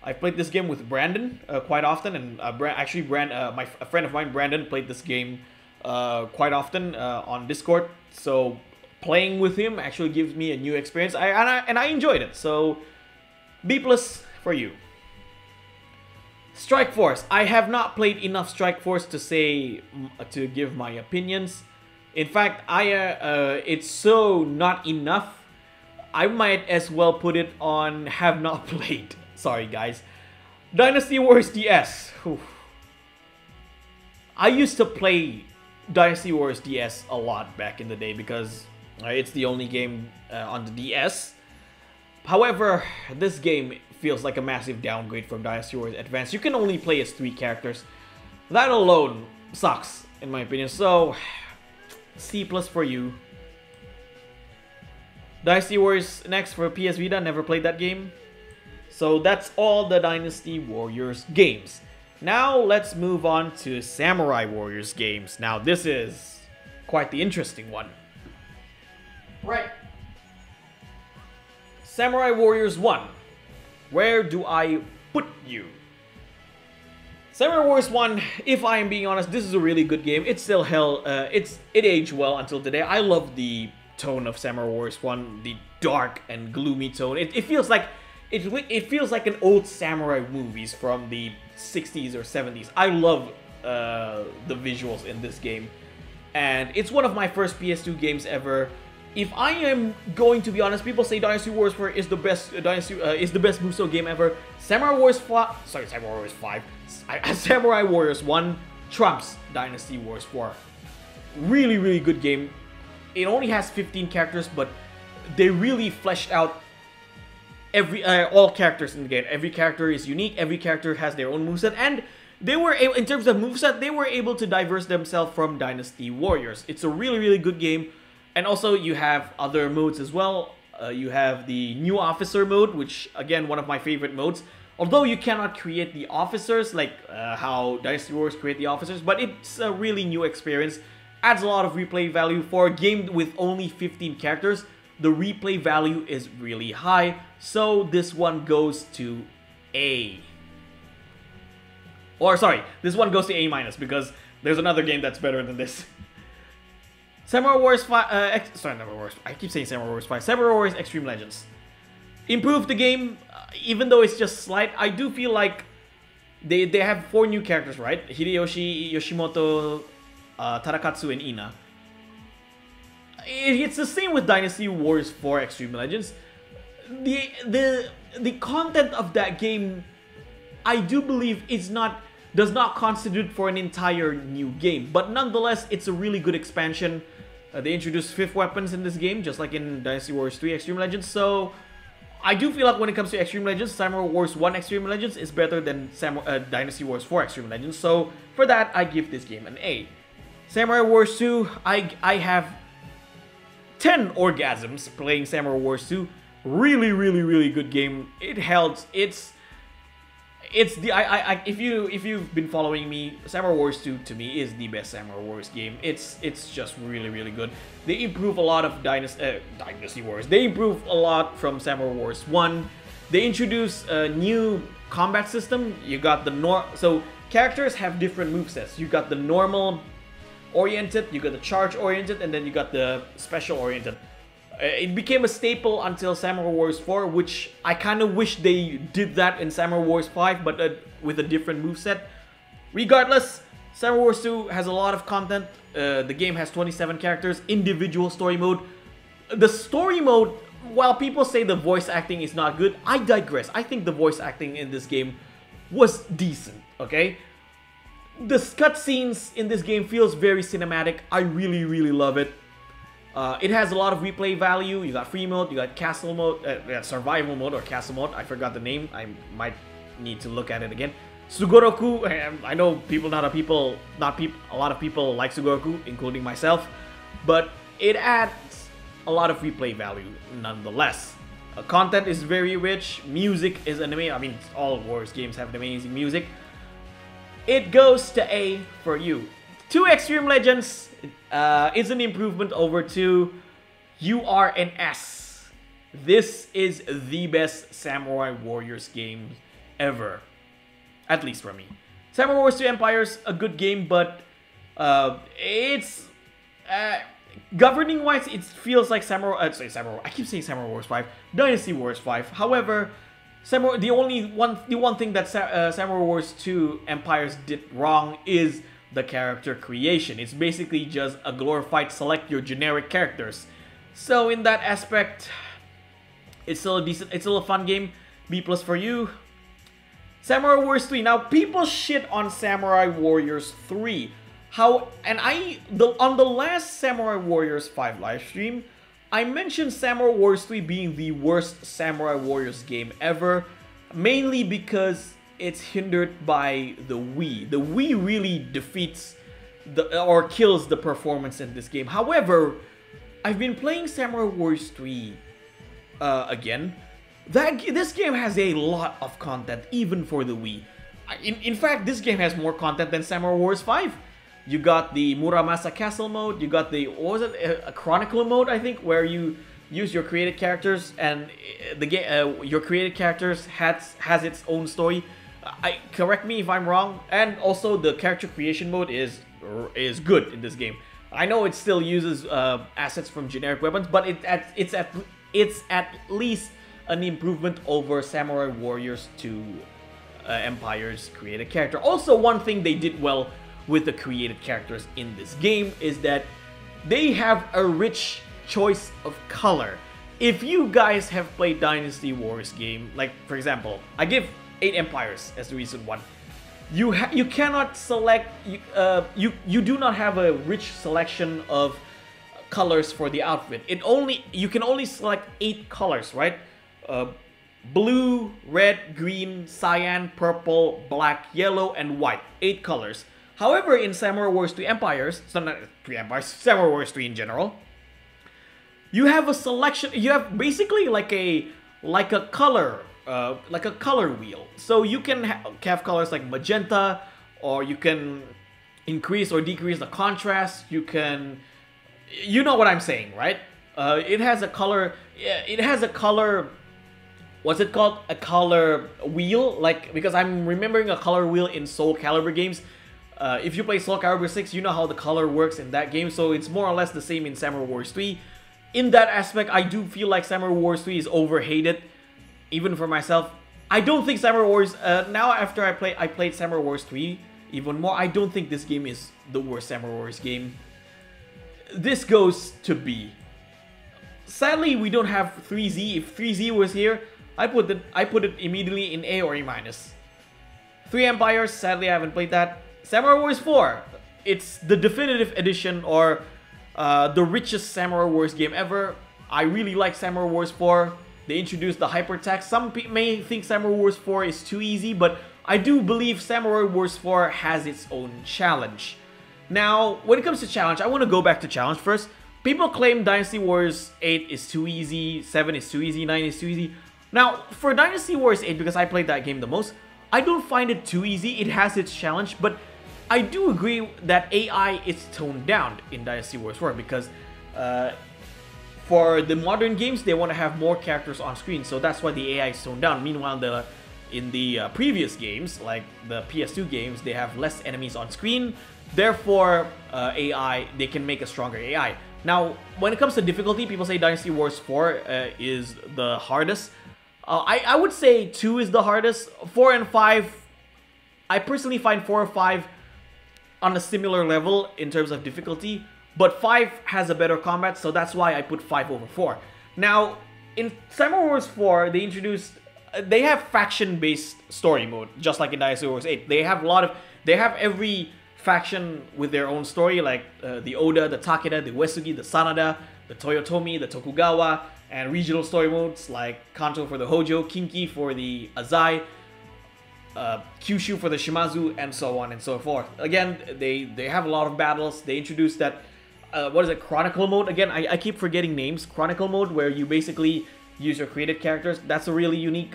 I played this game with Brandon quite often, and a friend of mine, Brandon, played this game quite often on Discord. So playing with him actually gives me a new experience, and I enjoyed it. So B+ for you. Strike Force. I have not played enough Strike Force to give my opinions. In fact, it's so not enough. I might as well put it on have not played. Sorry guys. Dynasty Wars DS. Whew. I used to play Dynasty Wars DS a lot back in the day because it's the only game on the DS. However, this game feels like a massive downgrade from Dynasty Wars Advance. You can only play as 3 characters. That alone sucks, in my opinion. So, C+ for you. Dynasty Wars next for PS Vita. Never played that game. So that's all the Dynasty Warriors games. Now let's move on to Samurai Warriors games. Now this is quite the interesting one. Right. Samurai Warriors 1. Where do I put you? Samurai Warriors 1, if I am being honest, this is a really good game. It's still it aged well until today. I love the tone of Samurai Warriors 1, the dark and gloomy tone. It feels like an old samurai movies from the 60s or 70s. I love the visuals in this game, and it's one of my first PS2 games ever. If I am going to be honest, people say Dynasty Wars 4 is the best Musou game ever. Samurai Warriors 5. Samurai Warriors 1 trumps Dynasty Wars 4. Really, really good game. It only has 15 characters, but they really fleshed out all characters in the game. Every character is unique. Every character has their own moveset, and they were able, in terms of moveset, they were able to diverse themselves from Dynasty Warriors. It's a really, really good game. And also, you have other modes as well. You have the new officer mode, which, again, one of my favorite modes. Although you cannot create the officers like how Dynasty Wars create the officers, but it's a really new experience. Adds a lot of replay value. For a game with only 15 characters, the replay value is really high. So this one goes to A. Or sorry, this one goes to A- because there's another game that's better than this. Samurai Wars 5, sorry, Samurai Wars. I keep saying Samurai Wars 5. Samurai Wars Extreme Legends. Improved the game, even though it's just slight. I do feel like they have 4 new characters, right? Hideyoshi, Yoshimoto, Tadakatsu, and Ina. It's the same with Dynasty Wars 4 Extreme Legends. The content of that game, I do believe, does not constitute for an entire new game, but nonetheless, it's a really good expansion. They introduced 5th weapons in this game, just like in Dynasty Wars 3 Extreme Legends. So I do feel like when it comes to Extreme Legends, Samurai Wars 1 Extreme Legends is better than Dynasty Wars 4 Extreme Legends. So for that, I give this game an A. Samurai Wars 2, I have 10 orgasms playing Samurai Wars 2. Really good game. If you've been following me, Samurai Wars 2 to me is the best Samurai Wars game. It's just really good. They improve a lot of Dynasty Wars. They improve a lot from Samurai Wars 1. They introduce a new combat system. You got so characters have different movesets. You got the normal oriented, you got the charge oriented, and then you got the special oriented. It became a staple until Samurai Wars 4, which I kind of wish they did that in Samurai Wars 5, but with a different moveset. Regardless, Samurai Wars 2 has a lot of content. The game has 27 characters, individual story mode. The story mode, while people say the voice acting is not good, I digress. I think the voice acting in this game was decent, okay? The cutscenes in this game feels very cinematic. I really love it. It has a lot of replay value. You got free mode, you got castle mode, survival mode or castle mode. I forgot the name. I might need to look at it again. Sugoroku. I know a lot of people like Sugoroku, including myself, but it adds a lot of replay value nonetheless. Content is very rich. Music is amazing. I mean, all Wars games have amazing music. It goes to A for you. 2 Extreme Legends is an improvement over 2. You are an S. This is the best Samurai Warriors game ever. At least for me. Samurai Wars 2 Empires, a good game, but it's... governing wise, it feels like I keep saying Samurai Wars 5. Dynasty Wars 5. However, the one thing that Samurai Wars 2 Empires did wrong is the character creation. It's basically just a glorified select your generic characters. So in that aspect, it's still a fun game. B+ for you. Samurai Wars 3. Now people shit on Samurai Warriors 3. On the last Samurai Warriors 5 livestream, I mentioned Samurai Wars 3 being the worst Samurai Warriors game ever, mainly because it's hindered by the Wii. The Wii really defeats or kills the performance in this game. However, I've been playing Samurai Wars 3 again. This game has a lot of content, even for the Wii. In fact, this game has more content than Samurai Wars 5. You got the Muramasa Castle mode, you got the, what was it, a Chronicle mode, I think, where you use your created characters, and your created characters has its own story. Correct me if I'm wrong. And also the character creation mode is good in this game. I know it still uses assets from generic weapons, but it's at least an improvement over Samurai Warriors 2 Empire's created character. Also, one thing they did well with the created characters in this game is that they have a rich choice of color. If you guys have played Dynasty Wars game, like for example, I give 8 Empires as the recent one. You cannot select, you do not have a rich selection of colors for the outfit. You can only select 8 colors, right? Blue, red, green, cyan, purple, black, yellow, and white. 8 colors. However, in Samurai Wars 3 Empires, so not 3 Empires, Samurai Wars 3 in general, you have a selection. You have basically like a color wheel. So you can have colors like magenta, or you can increase or decrease the contrast. You know what I'm saying, right? It has a color. It has a color what's it called? A color wheel, like, because I'm remembering a color wheel in Soul Calibur games. If you play Soul Calibur 6, you know how the color works in that game, so it's more or less the same in Samurai Warriors 3. In that aspect, I do feel like Samurai Warriors 3 is overhated, even for myself. I don't think Samurai Warriors, now after I played Samurai Warriors 3 even more, I don't think this game is the worst Samurai Warriors game. This goes to B. Sadly, we don't have 3Z. If 3Z was here, I put it immediately in A or A minus. 3 Empires, sadly I haven't played that. Samurai Warriors 4, it's the definitive edition, or the richest Samurai Warriors game ever. I really like Samurai Warriors 4. They introduced the hypertext. Some may think Samurai Warriors 4 is too easy, but I do believe Samurai Warriors 4 has its own challenge. Now, when it comes to challenge, I want to go back to challenge first. People claim Dynasty Warriors 8 is too easy, 7 is too easy, 9 is too easy. Now, for Dynasty Warriors 8, because I played that game the most, I don't find it too easy. It has its challenge, but I do agree that AI is toned down in Dynasty Warriors 4 because for the modern games, they want to have more characters on screen, so that's why the AI is toned down. Meanwhile, in the previous games, like the PS2 games, they have less enemies on screen. Therefore, AI, they can make a stronger AI. Now, when it comes to difficulty, people say Dynasty Wars 4 is the hardest. I would say 2 is the hardest. 4 and 5, I personally find 4 or 5 on a similar level in terms of difficulty. But 5 has a better combat, so that's why I put 5 over 4. Now, in Samurai Wars 4, they have faction-based story mode, just like in Dynasty Wars 8. They have every faction with their own story, like the Oda, the Takeda, the Uesugi, the Sanada, the Toyotomi, the Tokugawa, and regional story modes like Kanto for the Hojo, Kinki for the Azai, Kyushu for the Shimazu, and so on and so forth. Again, they have a lot of battles. They introduced that, what is it, Chronicle mode? Again, I keep forgetting names. Chronicle mode, where you basically use your created characters. That's a really unique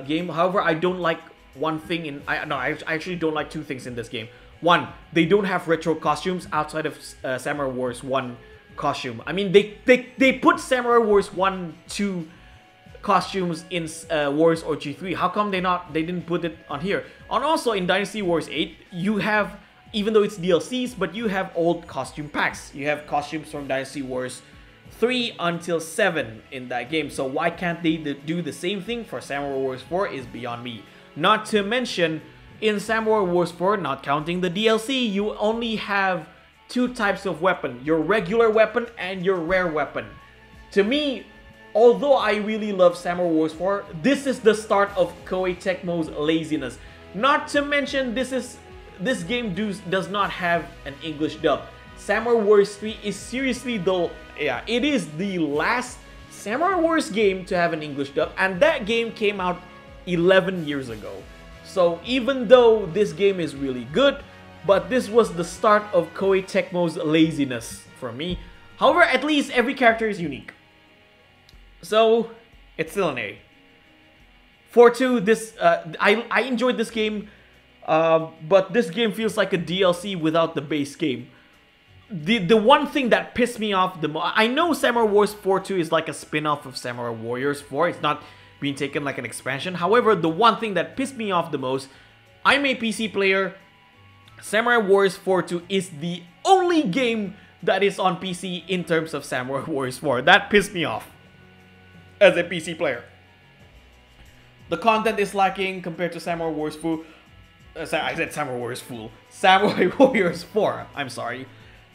game. However, I don't like one thing I actually don't like two things in this game. One, they don't have retro costumes outside of Samurai Wars 1 costume. I mean, they put Samurai Wars 1, 2 costumes in Warriors OG3. How come they didn't put it on here? And also in Dynasty Wars 8, you have, even though it's DLCs, but you have old costume packs. You have costumes from Dynasty Wars 3 until 7 in that game. So why can't they do the same thing for Samurai Wars 4 is beyond me. Not to mention, in Samurai Wars 4, not counting the DLC, you only have 2 types of weapon. Your regular weapon and your rare weapon. To me, although I really love Samurai Wars 4, this is the start of Koei Tecmo's laziness. Not to mention, this game does not have an English dub. Samurai Wars 3 is seriously it is the last Samurai Wars game to have an English dub, and that game came out 11 years ago. So even though this game is really good, but this was the start of Koei Tecmo's laziness for me. However, at least every character is unique. So it's still an A. 4-2, I enjoyed this game, but this game feels like a DLC without the base game. The one thing that pissed me off the most, I know Samurai Wars 4-2 is like a spin-off of Samurai Warriors 4. It's not being taken like an expansion. However, the one thing that pissed me off the most, I'm a PC player. Samurai Warriors 4-2 is the only game that is on PC in terms of Samurai Warriors 4. That pissed me off as a PC player. The content is lacking compared to Samurai Warriors 4. I said Samurai Warriors 4. Samurai Warriors 4. I'm sorry.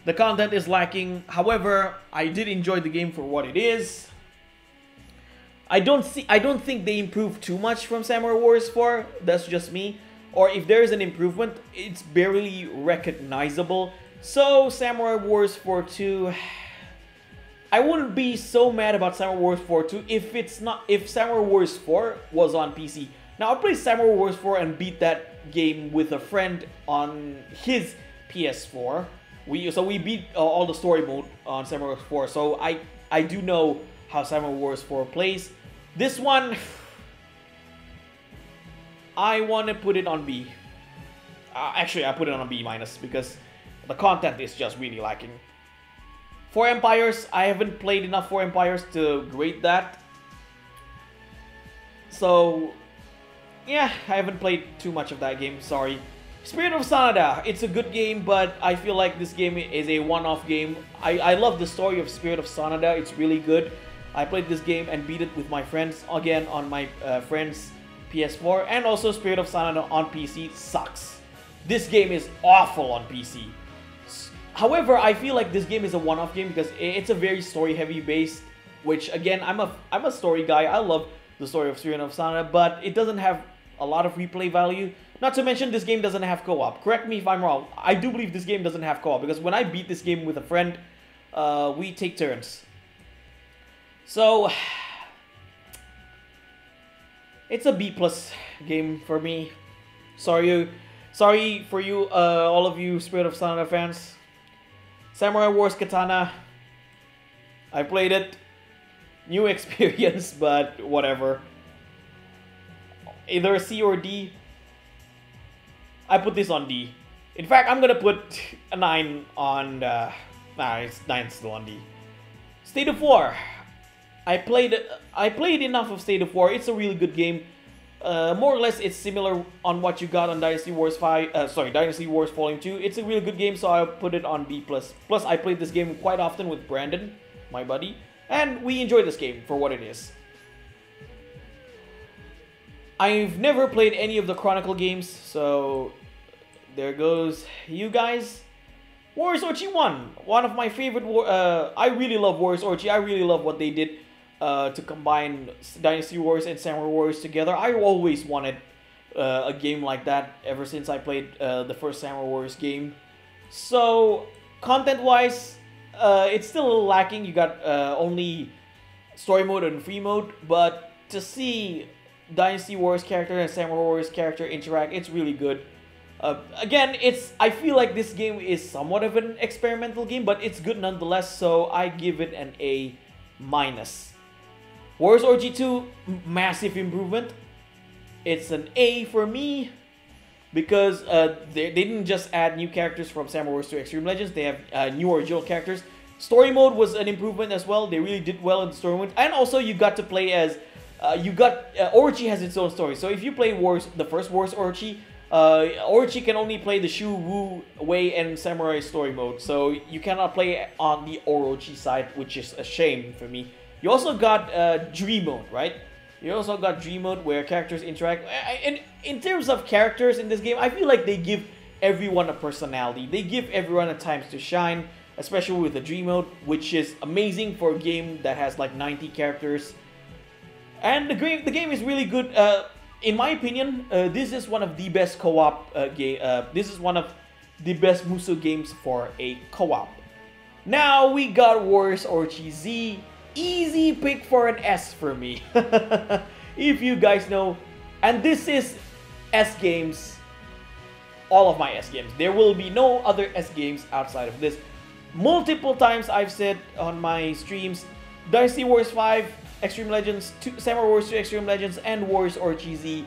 The content is lacking. However, I did enjoy the game for what it is. I don't think they improved too much from Samurai Warriors 4. That's just me. Or if there is an improvement, it's barely recognizable. So Samurai Warriors 4-2, I wouldn't be so mad about Samurai Warriors 4-2 if Samurai Warriors 4 was on PC. Now I played Samurai Warriors 4 and beat that game with a friend on his PS4. We beat all the story mode on Samurai Warriors 4. So I do know how Samurai Warriors 4 plays. This one, I want to put it on B. Actually, I put it on a B minus because the content is just really lacking. 4 Empires, I haven't played enough 4 Empires to grade that. So, yeah, I haven't played too much of that game, sorry. Spirit of Sanada, it's a good game, but I feel like this game is a one-off game. I love the story of Spirit of Sanada, it's really good. I played this game and beat it with my friends, again on my friend's PS4, and also Spirit of Sanada on PC sucks. This game is awful on PC. However, I feel like this game is a one-off game because it's a very story-heavy based, which again, I'm a story guy. I love the story of Spirit of Sanada, but it doesn't have a lot of replay value. Not to mention, this game doesn't have co-op. Correct me if I'm wrong. I do believe this game doesn't have co-op because when I beat this game with a friend, we take turns. So, it's a B+ game for me. Sorry for you, all of you Spirit of Sanada fans. Samurai Wars Katana, I played it. New experience, but whatever. Either a C or D. I put this on D. In fact, I'm gonna put a 9 on... it's 9 still on D. State of War. I played enough of State of War. It's a really good game. More or less, it's similar on what you got on Dynasty Wars 5. Dynasty Wars Volume 2. It's a really good game, so I'll put it on B+. Plus, I played this game quite often with Brandon, my buddy, and we enjoyed this game for what it is. I've never played any of the Chronicle games, so there goes you guys. Warriors Orchi 1, one of my favorite. I really love Warriors Orchi. I really love what they did to combine Dynasty Wars and Samurai Warriors together. I always wanted a game like that ever since I played the first Samurai Warriors game. So, content-wise, it's still a little lacking. You got only story mode and free mode, but to see Dynasty Wars character and Samurai Warriors character interact, it's really good. Again, I feel like this game is somewhat of an experimental game, but it's good nonetheless, so I give it an A-. Warriors Orgy 2, massive improvement. It's an A for me because they didn't just add new characters from Samurai Warriors to Extreme Legends, they have new original characters. Story mode was an improvement as well. They really did well in the story mode, and also you got to play as Orochi has its own story. So if you play the first Warriors Orochi, Orochi can only play the Shu, Wu, Wei, and Samurai story mode. So you cannot play on the Orochi side, which is a shame for me. You also got Dream mode, right? You also got Dream mode where characters interact. And in terms of characters in this game, I feel like they give everyone a personality. They give everyone a time to shine, especially with the Dream mode, which is amazing for a game that has like 90 characters. And the game is really good. In my opinion, this is one of the best co-op game. This is one of the best Musou games for a co-op. Now we got Warriors Orchi Z. Easy pick for an S for me. If you guys know. And this is S games. All of my S games. There will be no other S games outside of this. Multiple times I've said on my streams, Dynasty Wars 5, Extreme Legends, Samurai Warriors 2 Extreme Legends, and Warriors Orchi Z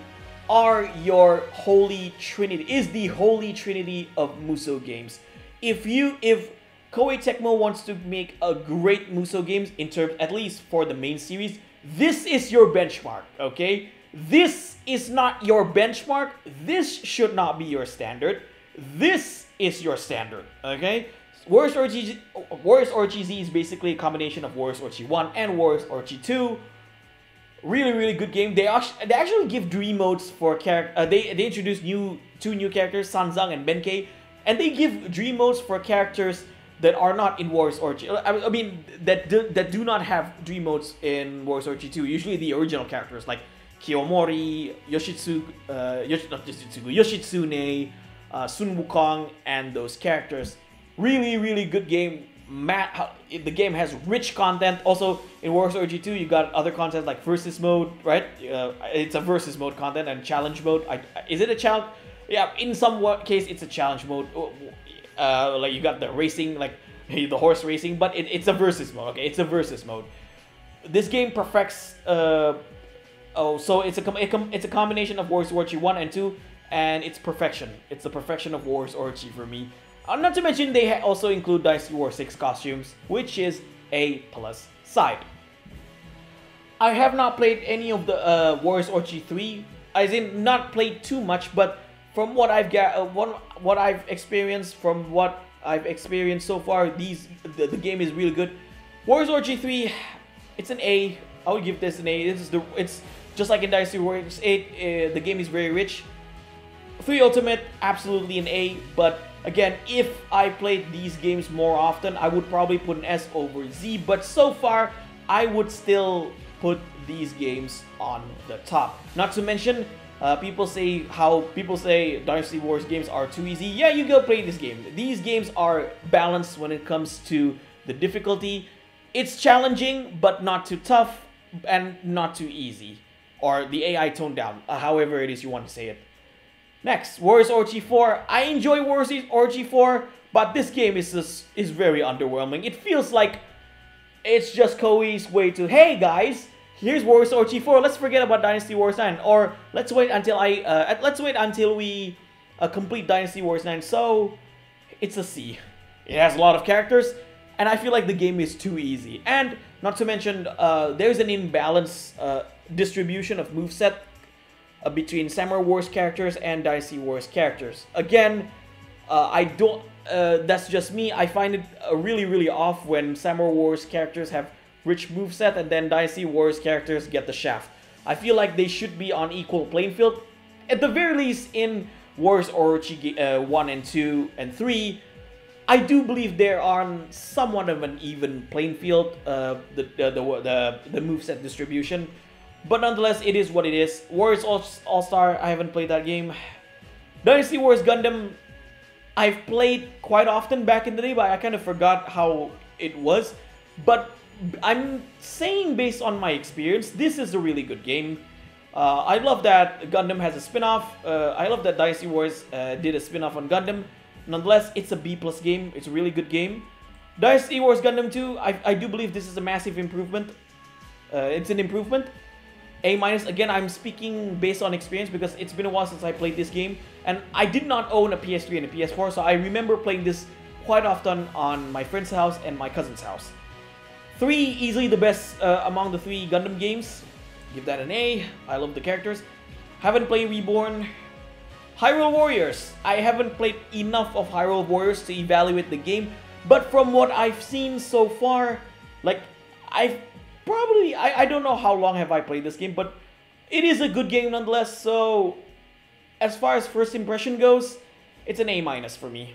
are your holy trinity. Is the holy trinity of Musou games. If Koei Tecmo wants to make a great Musou games in terms, at least for the main series, this is your benchmark, okay? This is not your benchmark. This should not be your standard. This is your standard, okay? Warriors Orchi Z is basically a combination of Warriors Orchi 1 and Warriors Orchi 2. Really, really good game. They actually give dream modes for character. They introduced two new characters, Sanzang and Benkei, and they give dream modes for characters that are not in Warriors Orchi. I mean, that do not have dream modes in Warriors Orchi 2. Usually the original characters like Kiyomori, Yoshitsune, Sun Wukong, and those characters. Really, really good game. The game has rich content. Also, in Warriors Orchi 2, you got other content like versus mode, right? It's a versus mode content and challenge mode. Is it a challenge? Yeah, in some case, it's a challenge mode. Like you got the racing, like the horse racing, but it's a versus mode. Okay, it's a versus mode. This game perfects. So it's a combination of Warriors Orchi 1 and 2, and it's perfection. It's the perfection of Warriors Orchi for me. Not to mention they also include Dynasty War 6 costumes, which is a plus side. I have not played any of the Warriors Orgy 3. As in, not played too much, but from what I've what I've experienced, so far, the game is really good. Warriors Orgy 3, it's an A. I would give this an A. It's just like in Dynasty Warriors 8. The game is very rich. 3 Ultimate, absolutely an A. But again, if I played these games more often, I would probably put an S over Z. But so far, I would still put these games on the top. Not to mention, people say Dynasty Wars games are too easy. Yeah, you go play this game. These games are balanced when it comes to the difficulty. It's challenging, but not too tough and not too easy. Or the AI toned down, however it is you want to say it. Next, Warriors Orgy 4. I enjoy Warriors Orgy 4, but this game is very underwhelming. It feels like it's just Koei's way to, hey guys, here's Warriors Orgy 4. Let's forget about Dynasty Wars 9, or let's wait until we complete Dynasty Wars 9. So it's a C. It has a lot of characters, and I feel like the game is too easy. And not to mention, there's an imbalance distribution of moveset between Samurai Wars characters and Dynasty Wars characters. Again, that's just me. I find it really off when Samurai Wars characters have rich moveset and then Dynasty Wars characters get the shaft. I feel like they should be on equal playing field. At the very least, in Warriors Orgy 1 and 2 and 3, I do believe they're on somewhat of an even playing field, the moveset distribution. But nonetheless, it is what it is. Warriors All-Star, I haven't played that game. Dynasty Wars Gundam, I've played quite often back in the day, but I kind of forgot how it was. But I'm saying, based on my experience, this is a really good game. I love that Gundam has a spin-off. I love that Dynasty Wars did a spin-off on Gundam. Nonetheless, it's a B+ game. It's a really good game. Dynasty Wars Gundam 2, I do believe this is a massive improvement. It's an improvement. A-, again, I'm speaking based on experience because it's been a while since I played this game. And I did not own a PS3 and a PS4, so I remember playing this quite often on my friend's house and my cousin's house. 3, easily the best among the 3 Gundam games. Give that an A. I love the characters. Haven't played Reborn. Hyrule Warriors. I haven't played enough of Hyrule Warriors to evaluate the game, but from what I've seen so far, like, I don't know how long have I played this game, but it is a good game nonetheless. So as far as first impression goes, it's an A- for me.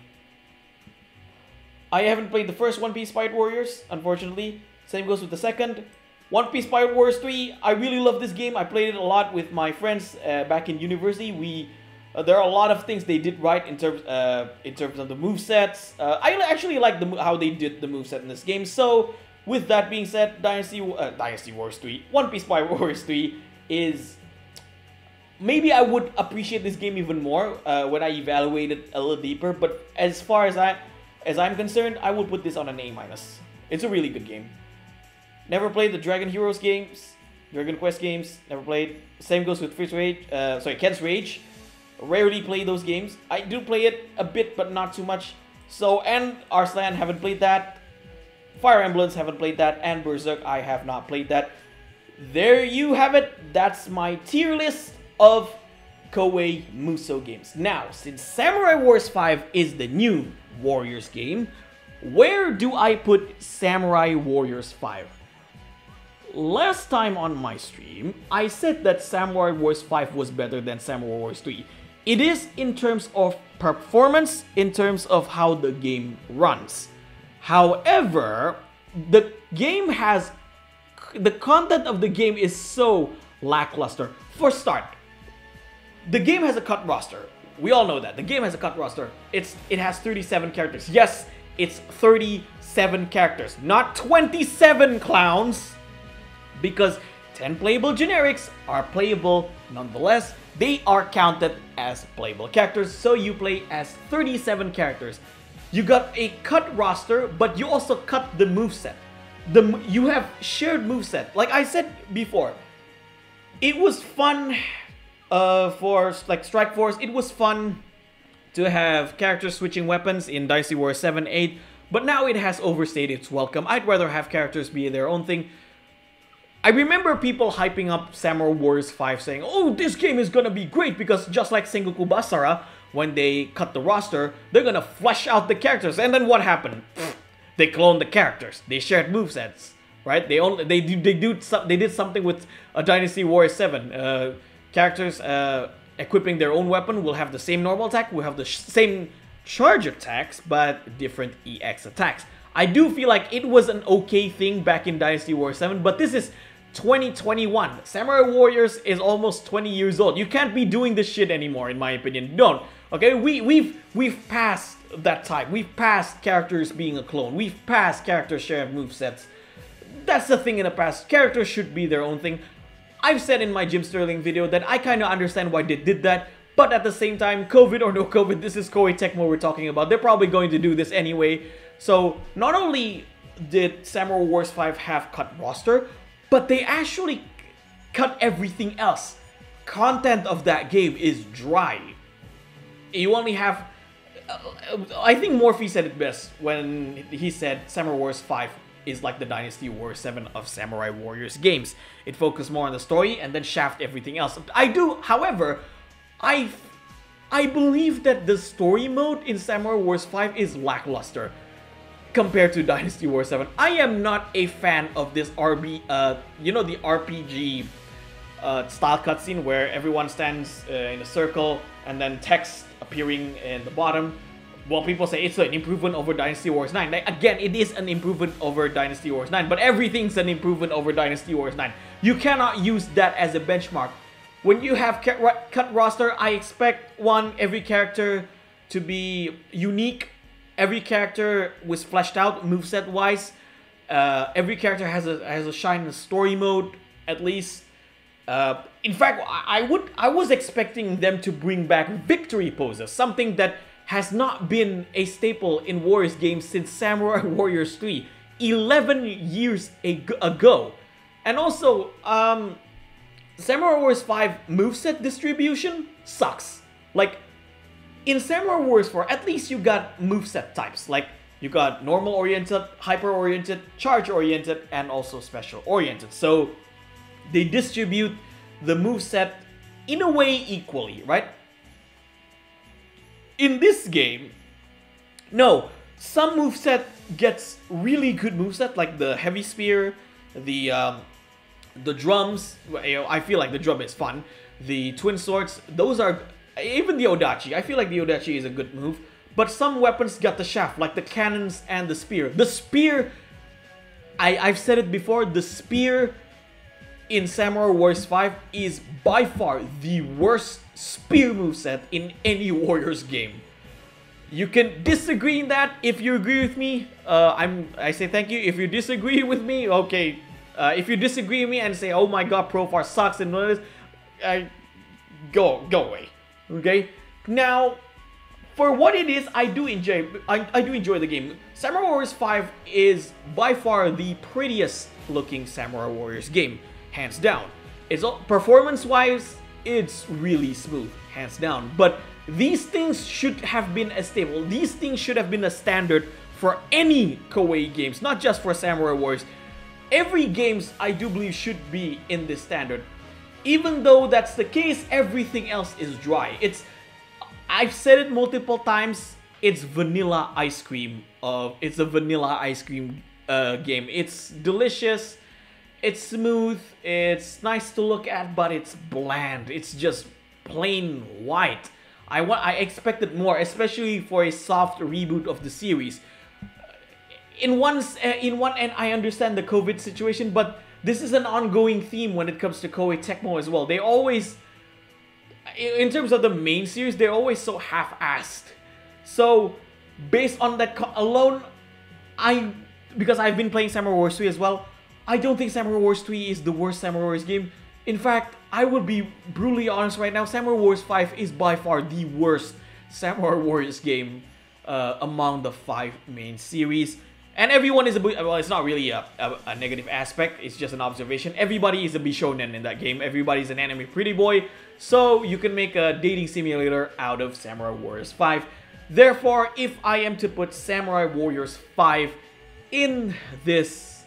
I haven't played the first One Piece Pirate Warriors, unfortunately. Same goes with the second. One Piece Pirate Warriors 3, I really love this game. I played it a lot with my friends back in university. There are a lot of things they did right in terms of the movesets. I actually like how they did the moveset in this game. So with that being said, Dynasty Wars 3, One Piece Pirate Warriors 3 is... Maybe I would appreciate this game even more when I evaluate it a little deeper. But as far as I'm concerned, I would put this on an A-. It's a really good game. Never played the Dragon Heroes games, Dragon Quest games. Never played. Same goes with Ken's Rage. Rarely play those games. I do play it a bit, but not too much. So, and Arslan, haven't played that. Fire Emblems, haven't played that. And Berserk, I have not played that. There you have it. That's my tier list of Koei Musou games. Now, since Samurai Wars 5 is the new Warriors game, where do I put Samurai Warriors 5? Last time on my stream, I said that Samurai Wars 5 was better than Samurai Wars 3. It is in terms of performance, in terms of how the game runs. However, the content of the game is so lackluster. For start, the game has a cut roster. We all know that. The game has a cut roster. It has 37 characters. Yes, it's 37 characters, not 27 clowns. Because 10 playable generics are playable nonetheless. They are counted as playable characters, so you play as 37 characters. You got a cut roster, but you also cut the moveset. You have shared moveset. Like I said before, it was fun for like Strike Force. It was fun to have characters switching weapons in Dynasty War 7, 8, but now it has overstayed its welcome. I'd rather have characters be their own thing. I remember people hyping up Samurai Warriors 5 saying, oh, this game is gonna be great because just like Sengoku Basara, when they cut the roster, they're gonna flesh out the characters. And then what happened? They cloned the characters. They shared movesets, right? They did something with a Dynasty War 7. Characters equipping their own weapon will have the same normal attack, will have the same charge attacks, but different EX attacks. I do feel like it was an okay thing back in Dynasty War 7, but this is 2021. Samurai Warriors is almost 20 years old. You can't be doing this shit anymore, in my opinion. Don't. Okay, we've passed that time. We've passed characters being a clone. We've passed characters sharing movesets. That's the thing in the past. Characters should be their own thing. I've said in my Jim Sterling video that I kind of understand why they did that, but at the same time, COVID or no COVID, this is Koei Tecmo we're talking about. They're probably going to do this anyway. So not only did Samurai Wars 5 have cut roster, but they actually cut everything else. Content of that game is dry. You only have... I think Morphe said it best when he said Samurai Wars 5 is like the Dynasty War 7 of Samurai Warriors games. It focused more on the story and then shaft everything else. However, I believe that the story mode in Samurai Wars 5 is lackluster compared to Dynasty War 7. I am not a fan of this you know, the RPG style cutscene where everyone stands in a circle and then text appearing in the bottom. Well, people say it's an improvement over Dynasty Wars 9. Like, again, it is an improvement over Dynasty Wars 9, but everything's an improvement over Dynasty Wars 9. You cannot use that as a benchmark. When you have cut roster, I expect every character to be unique. Every character was fleshed out moveset wise. Every character has a shine in the story mode, at least. In fact, I was expecting them to bring back victory poses, something that has not been a staple in Warriors games since Samurai Warriors 3, 11 years ago. And also, Samurai Warriors 5 moveset distribution sucks. Like, in Samurai Warriors 4, at least you got moveset types. Like, you got normal oriented, hyper oriented, charge oriented, and also special oriented. So, they distribute the moveset in a way equally, right? In this game, no, some moveset gets really good moveset, like the heavy spear, the drums. I feel like the drum is fun. The twin swords, those are, even the Odachi, I feel like the Odachi is a good move. But some weapons got the shaft, like the cannons and the spear. The spear, I've said it before, the spear in Samurai Wars 5 is by far the worst spear moveset in any Warriors game. You can disagree in that. If you agree with me, I say thank you. If you disagree with me, okay. If you disagree with me and say, oh my god, Profar sucks and all this, go away. Okay? Now, for what it is, I do enjoy the game. Samurai Warriors 5 is by far the prettiest looking Samurai Warriors game, hands down. It's performance-wise, it's really smooth, hands down. But these things should have been a staple. These things should have been a standard for any Koei games, not just for Samurai Warriors. Every games, I do believe, should be in this standard. Even though that's the case, everything else is dry. I've said it multiple times, it's vanilla ice cream. It's a vanilla ice cream game. It's delicious, it's smooth, it's nice to look at, but it's bland. It's just plain white. I expected more, especially for a soft reboot of the series. In one end, I understand the COVID situation, but this is an ongoing theme when it comes to Koei Tecmo as well. They always, in terms of the main series, they're always so half-assed. So, based on that alone, because I've been playing Samurai Wars 3 as well, I don't think Samurai Wars 3 is the worst Samurai Wars game. In fact, I would be brutally honest right now, Samurai Wars 5 is by far the worst Samurai Warriors game among the 5 main series. And everyone is well, it's not really a negative aspect, it's just an observation. Everybody is a Bishonen in that game. Everybody's an anime pretty boy. So you can make a dating simulator out of Samurai Warriors 5. Therefore, if I am to put Samurai Warriors 5 in this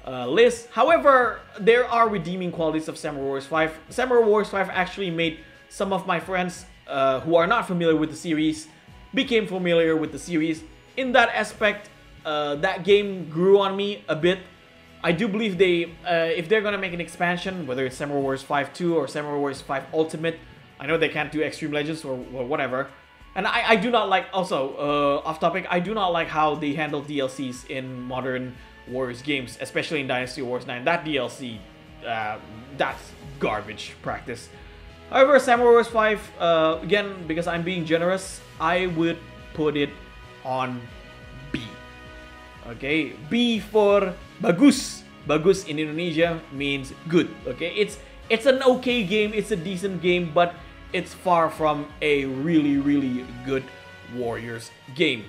list. However, there are redeeming qualities of Samurai Warriors 5. Samurai Warriors 5 actually made some of my friends who are not familiar with the series became familiar with the series. In that aspect, that game grew on me a bit. I do believe if they're gonna make an expansion, whether it's Samurai Warriors 5 2 or Samurai Warriors 5 Ultimate, I know they can't do Extreme Legends or whatever. And I do not like, also, off topic, I do not like how they handle DLCs in modern Warriors games, especially in Dynasty Wars 9. That DLC, that's garbage practice. However, Samurai Warriors 5, again, because I'm being generous, I would put it on B. Okay, B for bagus. Bagus in Indonesia means good. Okay, it's an okay game, it's a decent game, but it's far from a really good Warriors game.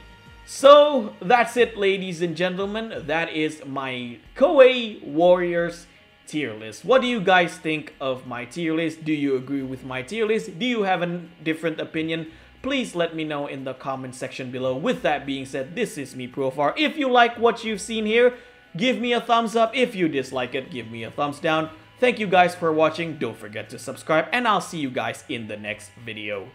So that's it, ladies and gentlemen. That is my Koei Warriors tier list. What do you guys think of my tier list? Do you agree with my tier list? Do you have a different opinion? Please let me know in the comment section below. With that being said, this is me, Profar. If you like what you've seen here, give me a thumbs up. If you dislike it, give me a thumbs down. Thank you guys for watching. Don't forget to subscribe, and I'll see you guys in the next video.